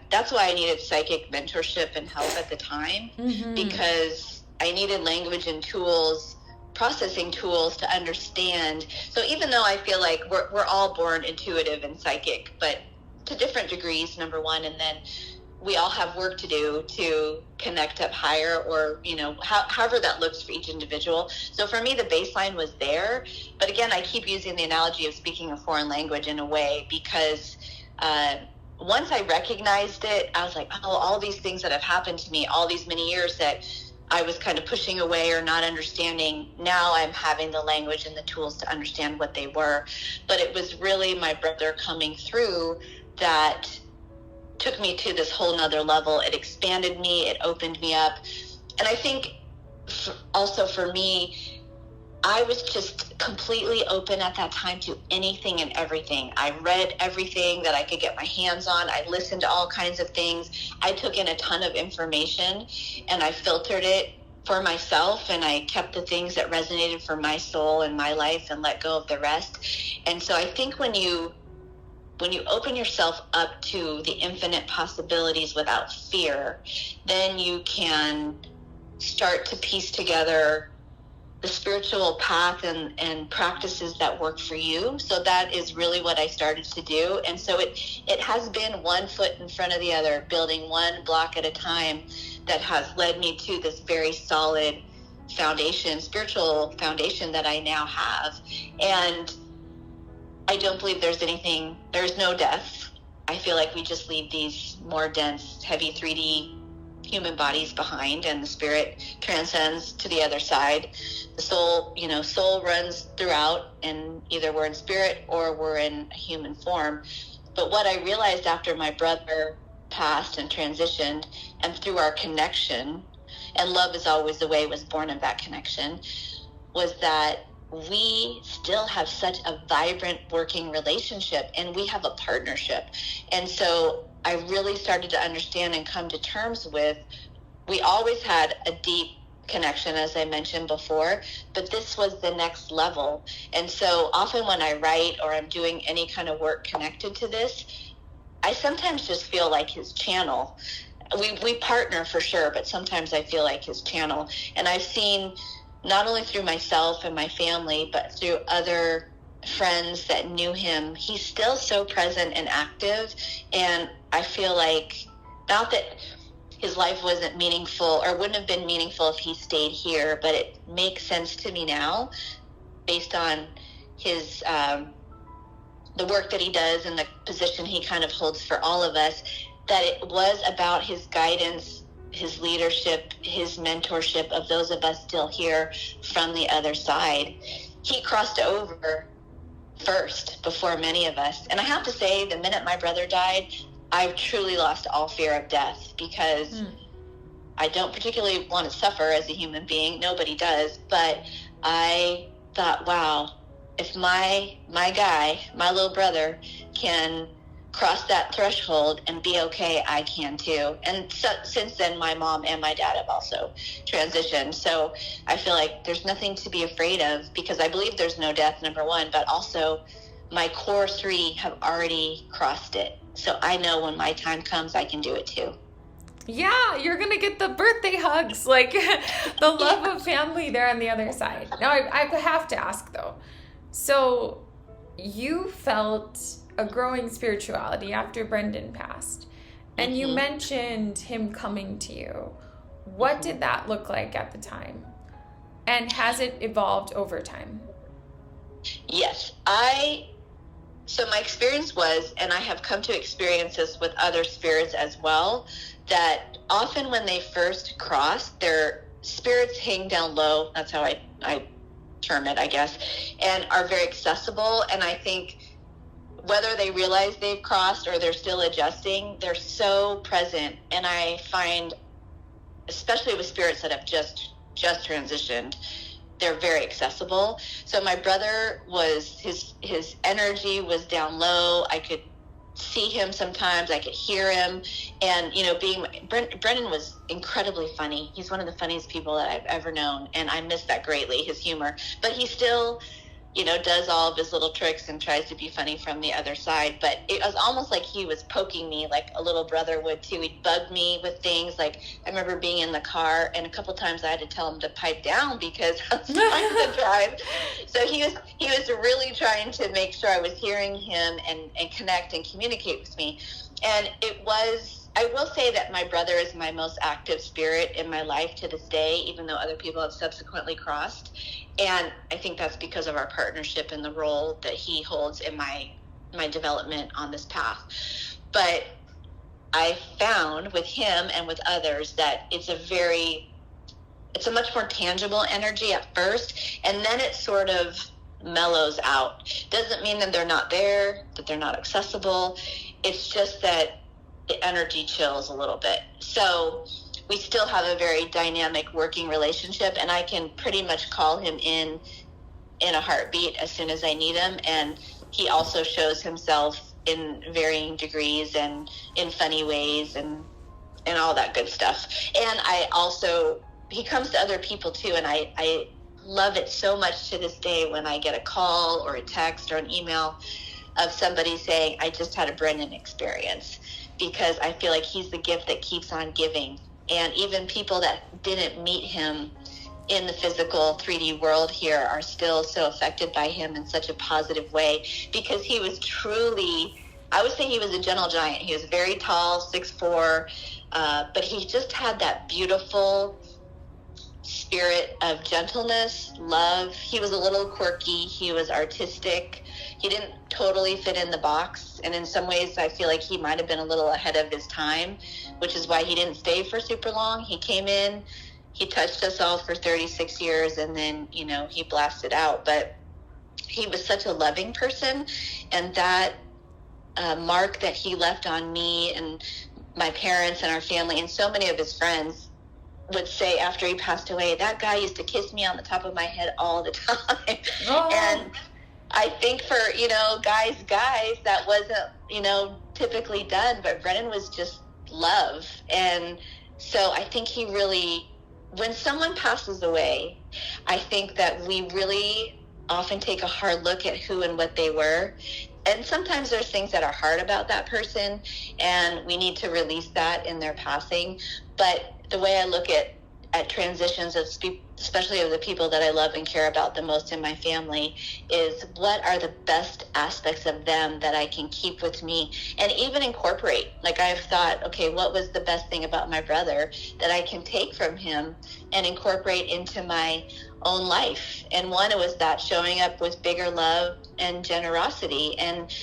that's why I needed psychic mentorship and help at the time, because I needed language and tools, processing tools to understand. So even though I feel like we're all born intuitive and psychic, but to different degrees, number one, and then we all have work to do to connect up higher, or however that looks for each individual. So for me, the baseline was there, but again, I keep using the analogy of speaking a foreign language in a way, because once I recognized it, I was like, all these things that have happened to me all these many years that I was kind of pushing away or not understanding, now I'm having the language and the tools to understand what they were. But it was really my brother coming through that took me to this whole nother level. It expanded me, it opened me up. And I think also for me, I was just completely open at that time to anything and everything. I read everything that I could get my hands on. I listened to all kinds of things. I took in a ton of information and I filtered it for myself, and I kept the things that resonated for my soul and my life and let go of the rest. And so I think when you open yourself up to the infinite possibilities without fear, then you can start to piece together the spiritual path and practices that work for you. So that is really what I started to do. And so it has been one foot in front of the other, building one block at a time, that has led me to this very solid foundation, spiritual foundation that I now have. And I don't believe there's no death. I feel like we just leave these more dense, heavy 3D human bodies behind, and the spirit transcends to the other side. The soul, soul runs throughout, and either we're in spirit or we're in a human form. But what I realized after my brother passed and transitioned, and through our connection, and love is always the way was born of that connection, was that we still have such a vibrant working relationship, and we have a partnership. And so I really started to understand and come to terms with, we always had a deep connection, as I mentioned before, but this was the next level. And so often when I write or I'm doing any kind of work connected to this, I sometimes just feel like his channel. We partner for sure, but sometimes I feel like his channel. And I've seen, not only through myself and my family, but through other friends that knew him, he's still so present and active. And I feel like, not that his life wasn't meaningful or wouldn't have been meaningful if he stayed here, but it makes sense to me now based on his the work that he does and the position he kind of holds for all of us, that it was about his guidance, his leadership, his mentorship of those of us still here from the other side. He crossed over first before many of us. And I have to say, the minute my brother died, I truly lost all fear of death, because I don't particularly want to suffer as a human being. Nobody does. But I thought, wow, if my guy, my little brother, can cross that threshold and be okay, I can too. And so, since then, my mom and my dad have also transitioned. So I feel like there's nothing to be afraid of, because I believe there's no death, number one, but also my core three have already crossed it. So I know when my time comes, I can do it too. Yeah, you're going to get the birthday hugs, like the love of family there on the other side. Now, I have to ask though. So you felt a growing spirituality after Brendan passed, and you mentioned him coming to you. What did that look like at the time? And has it evolved over time? Yes, so my experience was, and I have come to experience this with other spirits as well, that often when they first cross, their spirits hang down low. That's how I term it, I guess, and are very accessible. And I think whether they realize they've crossed or they're still adjusting, they're so present. And I find, especially with spirits that have just transitioned, they're very accessible. So my brother was, his energy was down low. I could see him sometimes, I could hear him. And, Brendan was incredibly funny. He's one of the funniest people that I've ever known. And I miss that greatly, his humor. But he still, does all of his little tricks and tries to be funny from the other side. But it was almost like he was poking me like a little brother would too. He'd bug me with things. Like, I remember being in the car, and a couple times I had to tell him to pipe down because I was trying to drive. So he was really trying to make sure I was hearing him and connect and communicate with me. And I will say that my brother is my most active spirit in my life to this day, even though other people have subsequently crossed. And I think that's because of our partnership and the role that he holds in my development on this path. But I found with him and with others that it's a much more tangible energy at first, and then it sort of mellows out. Doesn't mean that they're not there, that they're not accessible. It's just that the energy chills a little bit. So we still have a very dynamic working relationship, and I can pretty much call him in a heartbeat as soon as I need him. And he also shows himself in varying degrees and in funny ways and all that good stuff. And he comes to other people too, and I love it so much to this day when I get a call or a text or an email of somebody saying, I just had a Brendan experience, because I feel like he's the gift that keeps on giving. And even people that didn't meet him in the physical 3D world here are still so affected by him in such a positive way, because he was truly, I would say he was a gentle giant. He was very tall, 6'4", but he just had that beautiful spirit of gentleness, love. He was a little quirky. He was artistic. he didn't totally fit in the box. And in some ways, I feel like he might have been a little ahead of his time, which is why he didn't stay for super long. He came in, he touched us all for 36 years, and then, you know, he blasted out. But he was such a loving person, and that mark that he left on me and my parents and our family and so many of his friends would say after he passed away, that guy used to kiss me on the top of my head all the time. Oh. And I think for, you know, guys, that wasn't, you know, typically done, but Brennan was just love. And so I think he really, when someone passes away, I think that we really often take a hard look at who and what they were. And sometimes there's things that are hard about that person, and we need to release that in their passing. But the way I look at transitions, especially of the people that I love and care about the most in my family, is what are the best aspects of them that I can keep with me and even incorporate. Like, I've thought, okay, what was the best thing about my brother that I can take from him and incorporate into my own life? And one, it was that showing up with bigger love and generosity, and,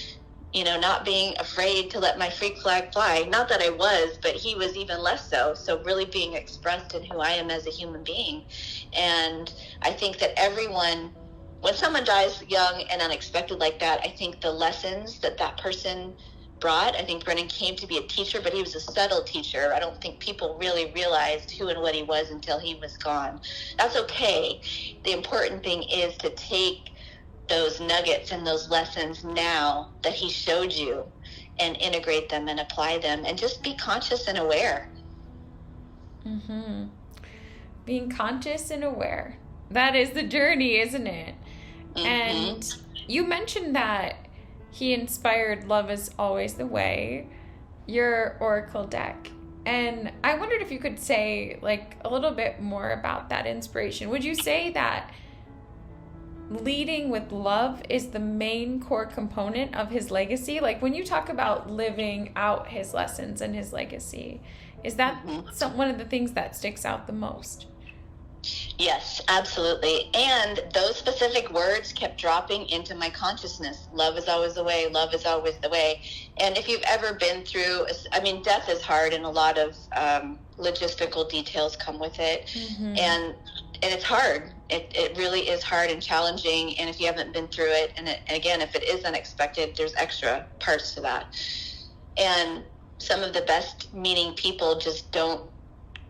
you know, not being afraid to let my freak flag fly. Not that I was, but he was even less so. So really being expressed in who I am as a human being. And I think that everyone, when someone dies young and unexpected like that, I think the lessons that that person brought, I think Brennan came to be a teacher, but he was a subtle teacher. I don't think people really realized who and what he was until he was gone. That's okay. The important thing is to take those nuggets and those lessons now that he showed you and integrate them and apply them and just be conscious and aware. Mm-hmm. Being conscious and aware. That is the journey, isn't it? Mm-hmm. And you mentioned that he inspired Love Is Always the Way, your Oracle deck. And I wondered if you could say like a little bit more about that inspiration. Would you say that leading with love is the main core component of his legacy? Like, when you talk about living out his lessons and his legacy, is that one of the things that sticks out the most? Yes, absolutely. And those specific words kept dropping into my consciousness. Love is always the way. Love is always the way. And if you've ever been through, I mean, death is hard, and a lot of logistical details come with it. Mm-hmm. And it's hard. It really is hard and challenging. And if you haven't been through it, and again, if it is unexpected, there's extra parts to that. And some of the best meaning people just don't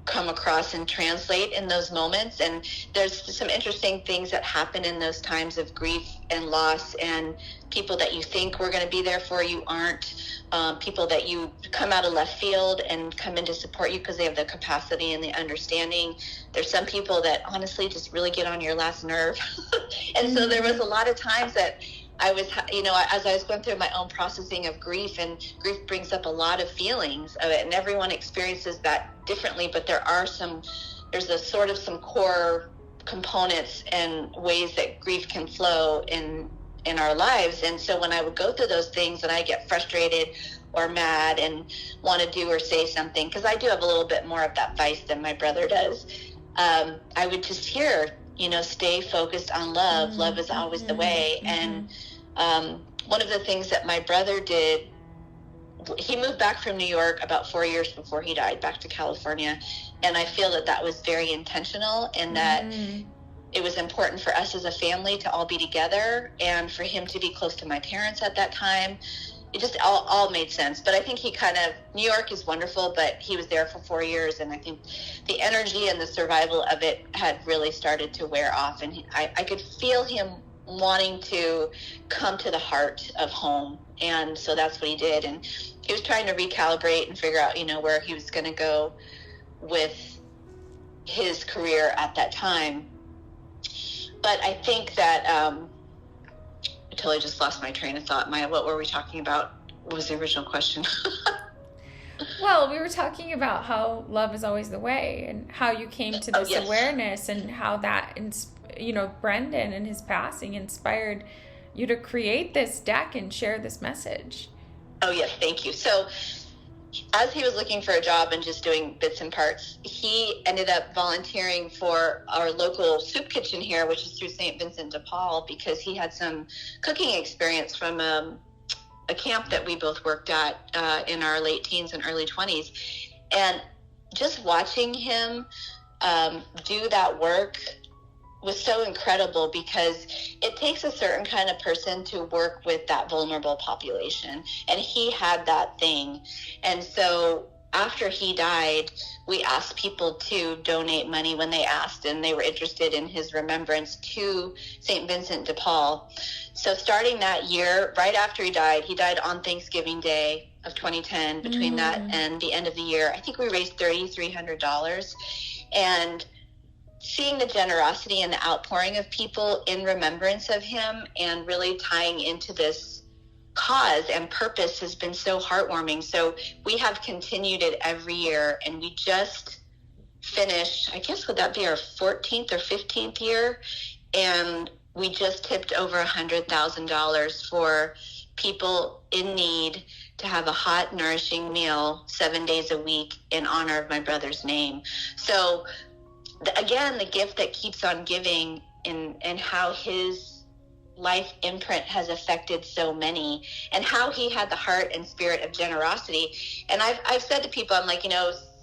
come across and translate in those moments. And there's some interesting things that happen in those times of grief and loss, and people that you think were going to be there for you aren't. People that you come out of left field and come in to support you because they have the capacity and the understanding. There's some people that honestly just really get on your last nerve. And so there was a lot of times that I was, you know, as I was going through my own processing of grief, and grief brings up a lot of feelings of it, and everyone experiences that differently, but there's a sort of some core components and ways that grief can flow in our lives. And so when I would go through those things and I get frustrated or mad and want to do or say something, because I do have a little bit more of that vice than my brother does, I would just hear, you know, stay focused on love. Love is always the way. And one of the things that my brother did, he moved back from New York about 4 years before he died, back to California. And I feel that that was very intentional, and that it was important for us as a family to all be together, and for him to be close to my parents at that time. It just all made sense. But I think he kind of, New York is wonderful, but he was there for 4 years, and I think the energy and the survival of it had really started to wear off. And I could feel him wanting to come to the heart of home. And so that's what he did. And he was trying to recalibrate and figure out, you know, where he was going to go with his career at that time. But I think that, I totally just lost my train of thought. What were we talking about? What was the original question? Well, we were talking about how love is always the way, and how you came to this awareness, and how that, you know, Brendan and his passing inspired you to create this deck and share this message. Oh, yes. Thank you. So as he was looking for a job and just doing bits and parts, he ended up volunteering for our local soup kitchen here, which is through St. Vincent de Paul, because he had some cooking experience from a camp that we both worked at in our late teens and early 20s. And just watching him do that work was so incredible, because it takes a certain kind of person to work with that vulnerable population, and he had that thing. And so after he died, we asked people to donate money when they asked, and they were interested in his remembrance to St. Vincent de Paul. So starting that year, right after he died on Thanksgiving Day of 2010. Between that and the end of the year, I think we raised $3,300. And seeing the generosity and the outpouring of people in remembrance of him and really tying into this cause and purpose has been so heartwarming. So we have continued it every year, and we just finished, I guess, would that be our 14th or 15th year? And we just tipped over $100,000 for people in need to have a hot, nourishing meal 7 days a week in honor of my brother's name. So again, the gift that keeps on giving, and how his life imprint has affected so many, and how he had the heart and spirit of generosity. And I've said to people, I'm like,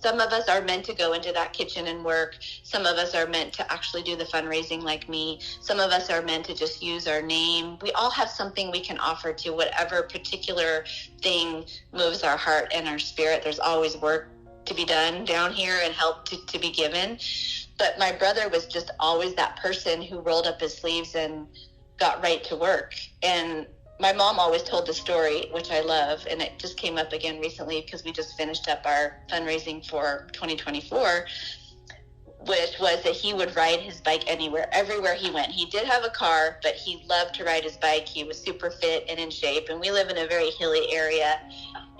some of us are meant to go into that kitchen and work. Some of us are meant to actually do the fundraising like me. Some of us are meant to just use our name. We all have something we can offer to whatever particular thing moves our heart and our spirit. There's always work to be done down here and help to be given. But my brother was just always that person who rolled up his sleeves and got right to work. And my mom always told the story, which I love, and it just came up again recently because we just finished up our fundraising for 2024, which was that he would ride his bike everywhere he went. He did have a car, but he loved to ride his bike. He was super fit and in shape, and we live in a very hilly area.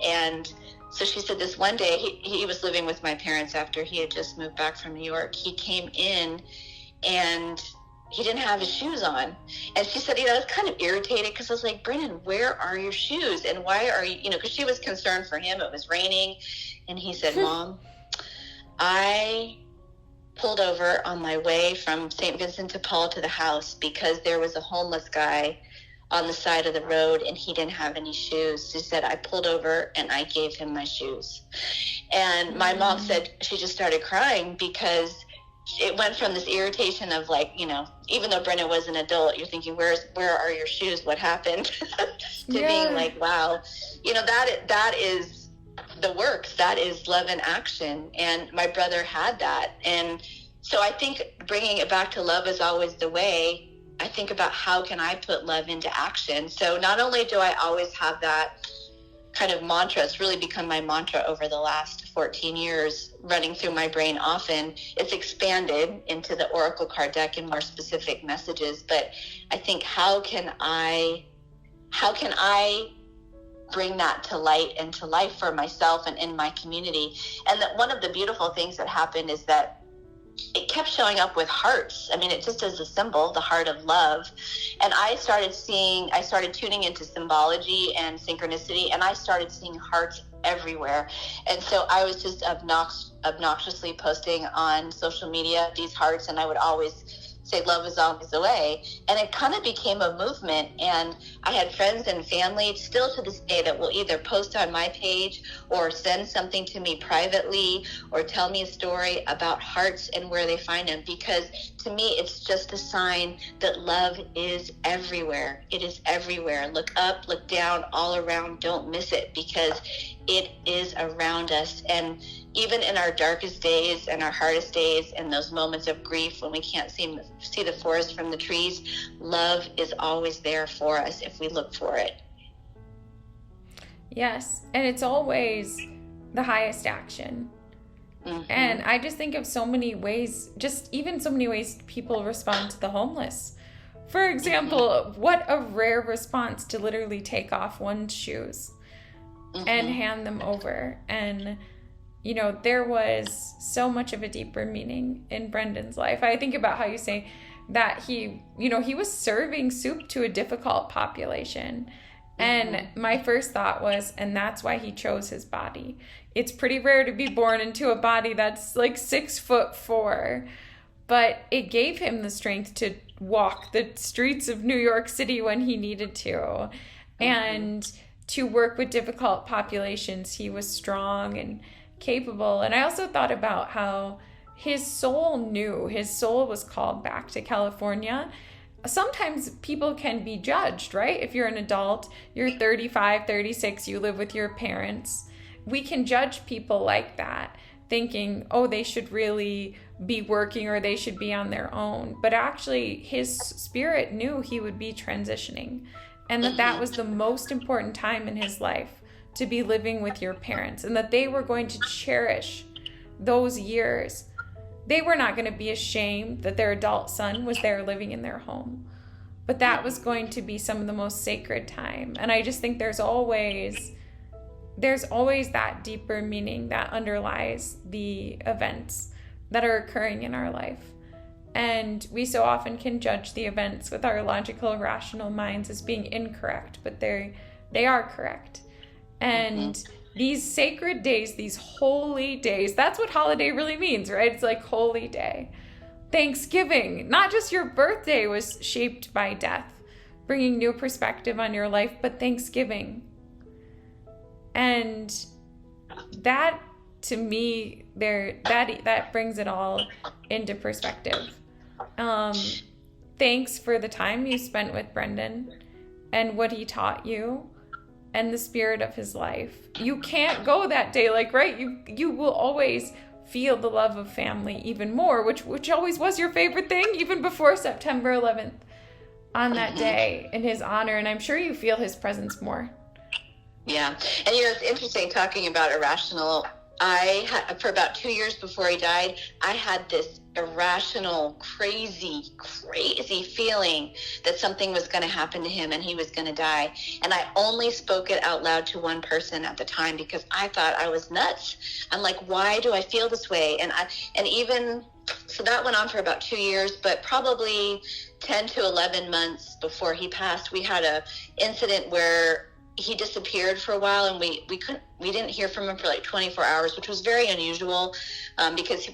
And so she said this one day, he was living with my parents after he had just moved back from New York. He came in and he didn't have his shoes on. And she said, I was kind of irritated because I was like, Brennan, where are your shoes? And why are you, because she was concerned for him. It was raining. And he said, Mom, I pulled over on my way from St. Vincent de Paul to the house because there was a homeless guy on the side of the road and he didn't have any shoes. She said, I pulled over and I gave him my shoes. And my mom said she just started crying because it went from this irritation of like, even though Brenna was an adult, you're thinking, where are your shoes? What happened? to being like, wow, that is the works. That is love in action. And my brother had that. And so I think bringing it back to love is always the way. I think about how can I put love into action. So not only do I always have that kind of mantra, it's really become my mantra over the last 14 years, running through my brain often. It's expanded into the Oracle card deck and more specific messages. But I think how can I bring that to light and to life for myself and in my community? And that one of the beautiful things that happened is that it kept showing up with hearts. I mean, it just is a symbol, the heart of love. And I started tuning into symbology and synchronicity, and I started seeing hearts everywhere. And so I was just obnoxiously posting on social media these hearts, and I would always say love is always the way. And it kind of became a movement. And I had friends and family still to this day that will either post on my page or send something to me privately or tell me a story about hearts and where they find them. Because to me, it's just a sign that love is everywhere. It is everywhere. Look up, look down, all around. Don't miss it, because it is around us. And even in our darkest days and our hardest days and those moments of grief when we can't see the forest from the trees, love is always there for us if we look for it. Yes, and it's always the highest action. Mm-hmm. And I just think of so many ways people respond to the homeless. For example, what a rare response to literally take off one's shoes and hand them over. And there was so much of a deeper meaning in Brendan's life. I think about how you say that he was serving soup to a difficult population. And my first thought was, and that's why he chose his body. It's pretty rare to be born into a body that's like 6'4", but it gave him the strength to walk the streets of New York City when he needed to, and to work with difficult populations. He was strong and capable. And I also thought about how his soul was called back to California. Sometimes people can be judged, right? If you're an adult, you're 35, 36, you live with your parents. We can judge people like that, thinking, oh, they should really be working or they should be on their own. But actually, his spirit knew he would be transitioning, and that was the most important time in his life, to be living with your parents, and that they were going to cherish those years. They were not going to be ashamed that their adult son was there living in their home. But that was going to be some of the most sacred time. And I just think there's always that deeper meaning that underlies the events that are occurring in our life. And we so often can judge the events with our logical, rational minds as being incorrect, but they are correct. And these sacred days, these holy days, that's what holiday really means, right? It's like holy day. Thanksgiving, not just your birthday was shaped by death, bringing new perspective on your life, but Thanksgiving. And that, to me, that brings it all into perspective. Thanks for the time you spent with Brendan and what he taught you, and the spirit of his life. You can't go that day, like, right? You will always feel the love of family even more, which always was your favorite thing, even before September 11th, on that day, in his honor. And I'm sure you feel his presence more. Yeah. And it's interesting talking about irrational. For about 2 years before he died, I had this irrational, crazy feeling that something was going to happen to him and he was going to die. And I only spoke it out loud to one person at the time, because I thought I was nuts. I'm like, why do I feel this way? So that went on for about 2 years, but probably 10 to 11 months before he passed, we had a incident where he disappeared for a while, and we didn't hear from him for like 24 hours, which was very unusual, because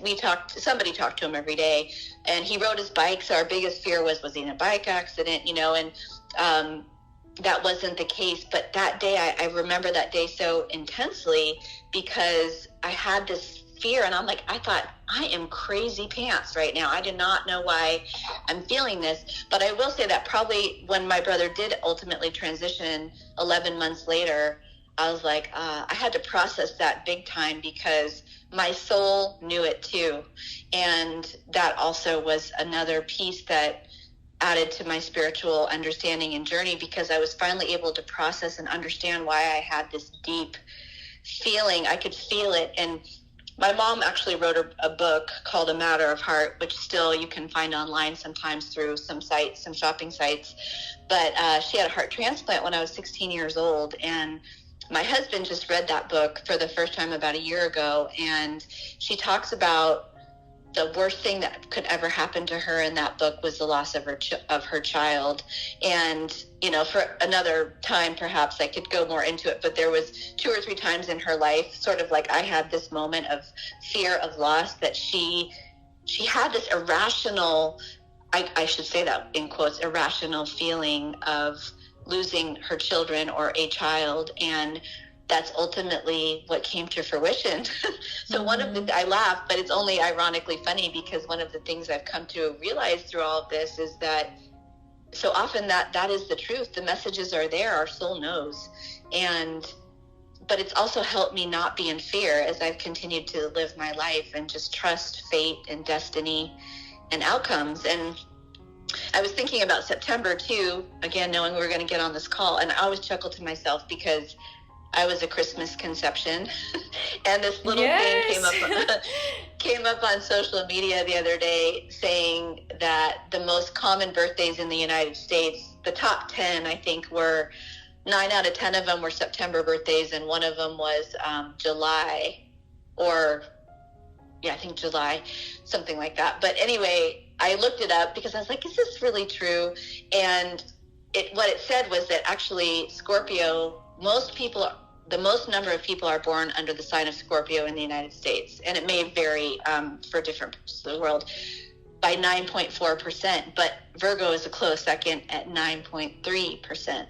somebody talked to him every day, and he rode his bike. So our biggest fear was he in a bike accident, and that wasn't the case. But that day, I remember that day so intensely, because I had this fear, and I thought, I am crazy pants right now. I did not know why I'm feeling this. But I will say that probably when my brother did ultimately transition 11 months later, I was like, I had to process that big time, because my soul knew it too. And that also was another piece that added to my spiritual understanding and journey, because I was finally able to process and understand why I had this deep feeling. I could feel it. And my mom actually wrote a book called A Matter of Heart, which still you can find online sometimes through some shopping sites. But she had a heart transplant when I was 16 years old. And my husband just read that book for the first time about a year ago. And she talks about the worst thing that could ever happen to her in that book was the loss of her child. And, for another time, perhaps I could go more into it, but there was 2 or 3 times in her life, sort of like I had this moment of fear of loss, that she had this irrational, I should say that in quotes, irrational feeling of losing her children or a child. And that's ultimately what came to fruition. So I laugh, but it's only ironically funny, because one of the things I've come to realize through all of this is that so often that is the truth. The messages are there. Our soul knows. But it's also helped me not be in fear as I've continued to live my life and just trust fate and destiny and outcomes. And I was thinking about September too, again, knowing we were going to get on this call. And I always chuckle to myself, because I was a Christmas conception, and this little thing came up on social media the other day, saying that the most common birthdays in the United States, the top 10, I think, were 9 out of 10 of them were September birthdays, and one of them was July, I think July, something like that. But anyway, I looked it up because I was like, is this really true? And what it said was that actually Scorpio, the most number of people are born under the sign of Scorpio in the United States, and it may vary for different parts of the world, by 9.4%, but Virgo is a close second at 9.3%.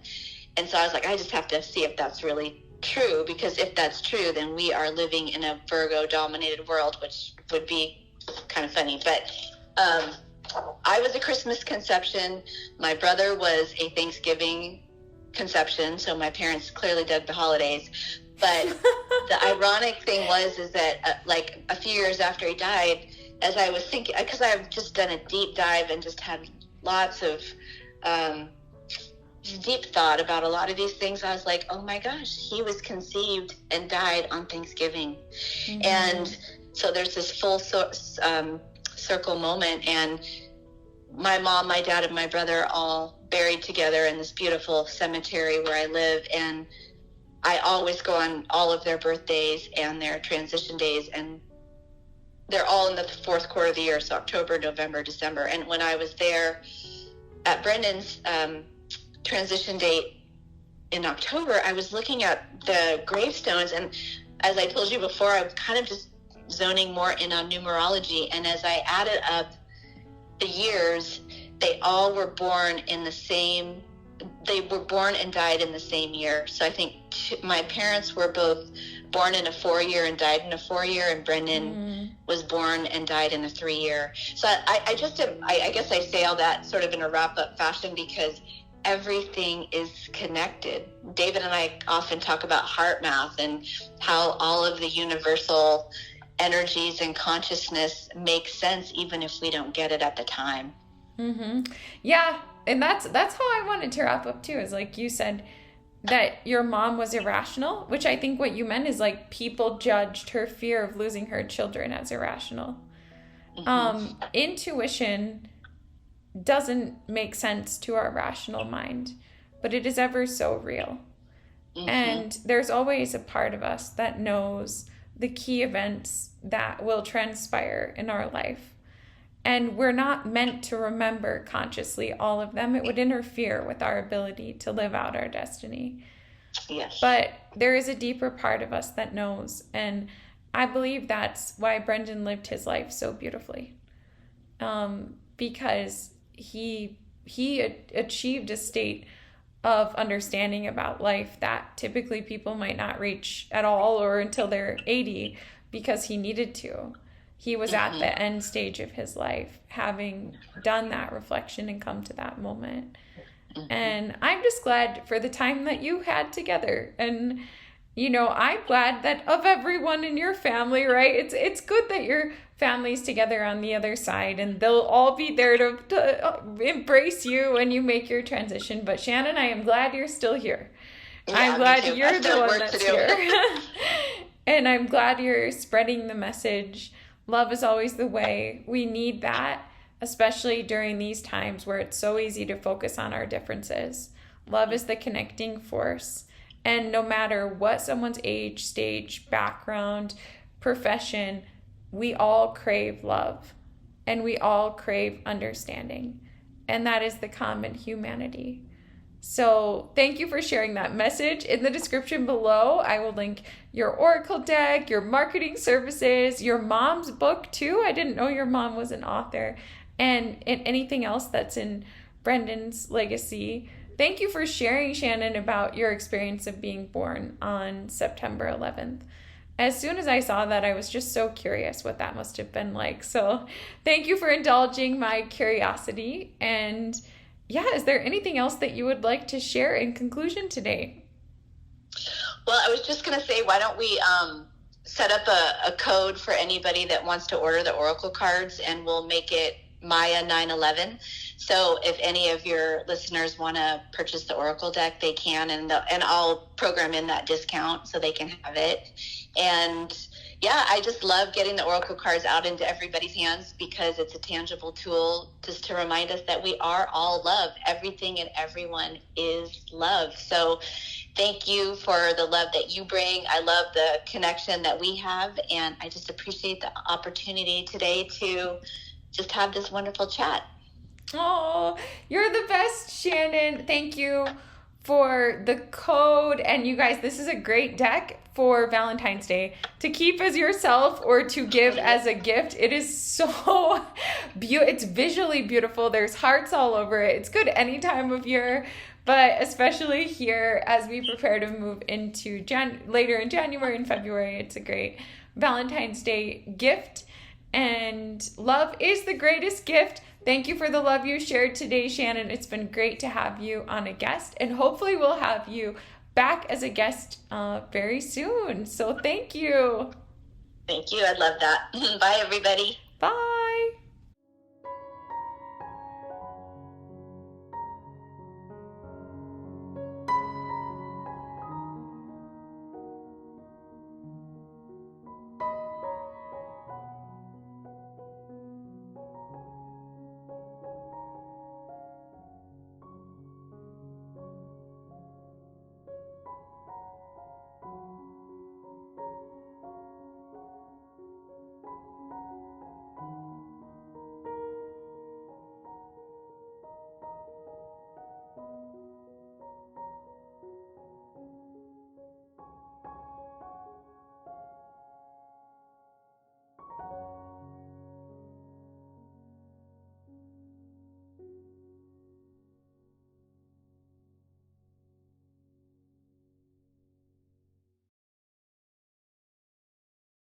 And so I was like, I just have to see if that's really true, because if that's true, then we are living in a Virgo dominated world, which would be kind of funny. But I was a Christmas conception. My brother was a Thanksgiving conception, so my parents clearly dug the holidays. But the ironic thing is that like a few years after he died, as I was thinking, because I've just done a deep dive and just had lots of deep thought about a lot of these things, I was like, oh my gosh, he was conceived and died on Thanksgiving. Mm-hmm. And so there's this full circle moment, and my mom, my dad, and my brother all buried together in this beautiful cemetery where I live, and I always go on all of their birthdays and their transition days, and they're all in the fourth quarter of the year, so October, November, December. And when I was there at Brendan's transition date in October, I was looking at the gravestones, and as I told you before, I was kind of just zoning more in on numerology, and as I added up the years, they all were born in the same, they were born and died in the same year. So I think my parents were both born in a 4-year and died in a 4-year, and Brendan was born and died in a 3-year. So I guess I say all that sort of in a wrap-up fashion because everything is connected. David and I often talk about heart math and how all of the universal energies and consciousness make sense even if we don't get it at the time. Mm-hmm. Yeah, and that's how I wanted to wrap up too, is like you said that your mom was irrational, which I think what you meant is like people judged her fear of losing her children as irrational. Mm-hmm. Intuition doesn't make sense to our rational mind, but it is ever so real. Mm-hmm. And there's always a part of us that knows the key events that will transpire in our life. And we're not meant to remember consciously all of them. It would interfere with our ability to live out our destiny. Yes. But there is a deeper part of us that knows. And I believe that's why Brendan lived his life so beautifully. Because he achieved a state of understanding about life that typically people might not reach at all or until they're 80, because he needed to. He was at the end stage of his life, having done that reflection and come to that moment. And I'm just glad for the time that you had together. And, you know, I'm glad that of everyone in your family, right? It's good that your family's together on the other side, and they'll all be there to embrace you when you make your transition. But Shannon, I am glad you're still here. Yeah, I'm glad you're the one that's here. And I'm glad you're spreading the message. Love is always the way. We need that, especially during these times where it's so easy to focus on our differences. Love is the connecting force. And no matter what someone's age, stage, background, profession, we all crave love, and we all crave understanding. And that is the common humanity. So thank you for sharing that message. In the description below, I will link your oracle deck, your marketing services, your mom's book too. I didn't know your mom was an author, and anything else that's in Brendan's legacy. Thank you for sharing, Shannon, about your experience of being born on September 11th. As soon as I saw that, I was just so curious what that must have been like. So thank you for indulging my curiosity. And yeah, is there anything else that you would like to share in conclusion today? Well, I was just going to say, why don't we set up a code for anybody that wants to order the oracle cards, and we'll make it Maya 911. So if any of your listeners want to purchase the oracle deck, they can, and I'll program in that discount so they can have it. And yeah, I just love getting the oracle cards out into everybody's hands because it's a tangible tool just to remind us that we are all love. Everything and everyone is love. So thank you for the love that you bring. I love the connection that we have, and I just appreciate the opportunity today to just have this wonderful chat. Oh, you're the best, Shannon. Thank you for the code. And you guys, this is a great deck for Valentine's Day to keep as yourself or to give as a gift. It is so beautiful. It's visually beautiful. There's hearts all over it. It's good any time of year, but especially here as we prepare to move into later in January and February. It's a great Valentine's Day gift. And love is the greatest gift. Thank you for the love you shared today, Shannon. It's been great to have you on a guest, and hopefully we'll have you back as a guest very soon. So thank you. Thank you. I love that. Bye, everybody. Bye.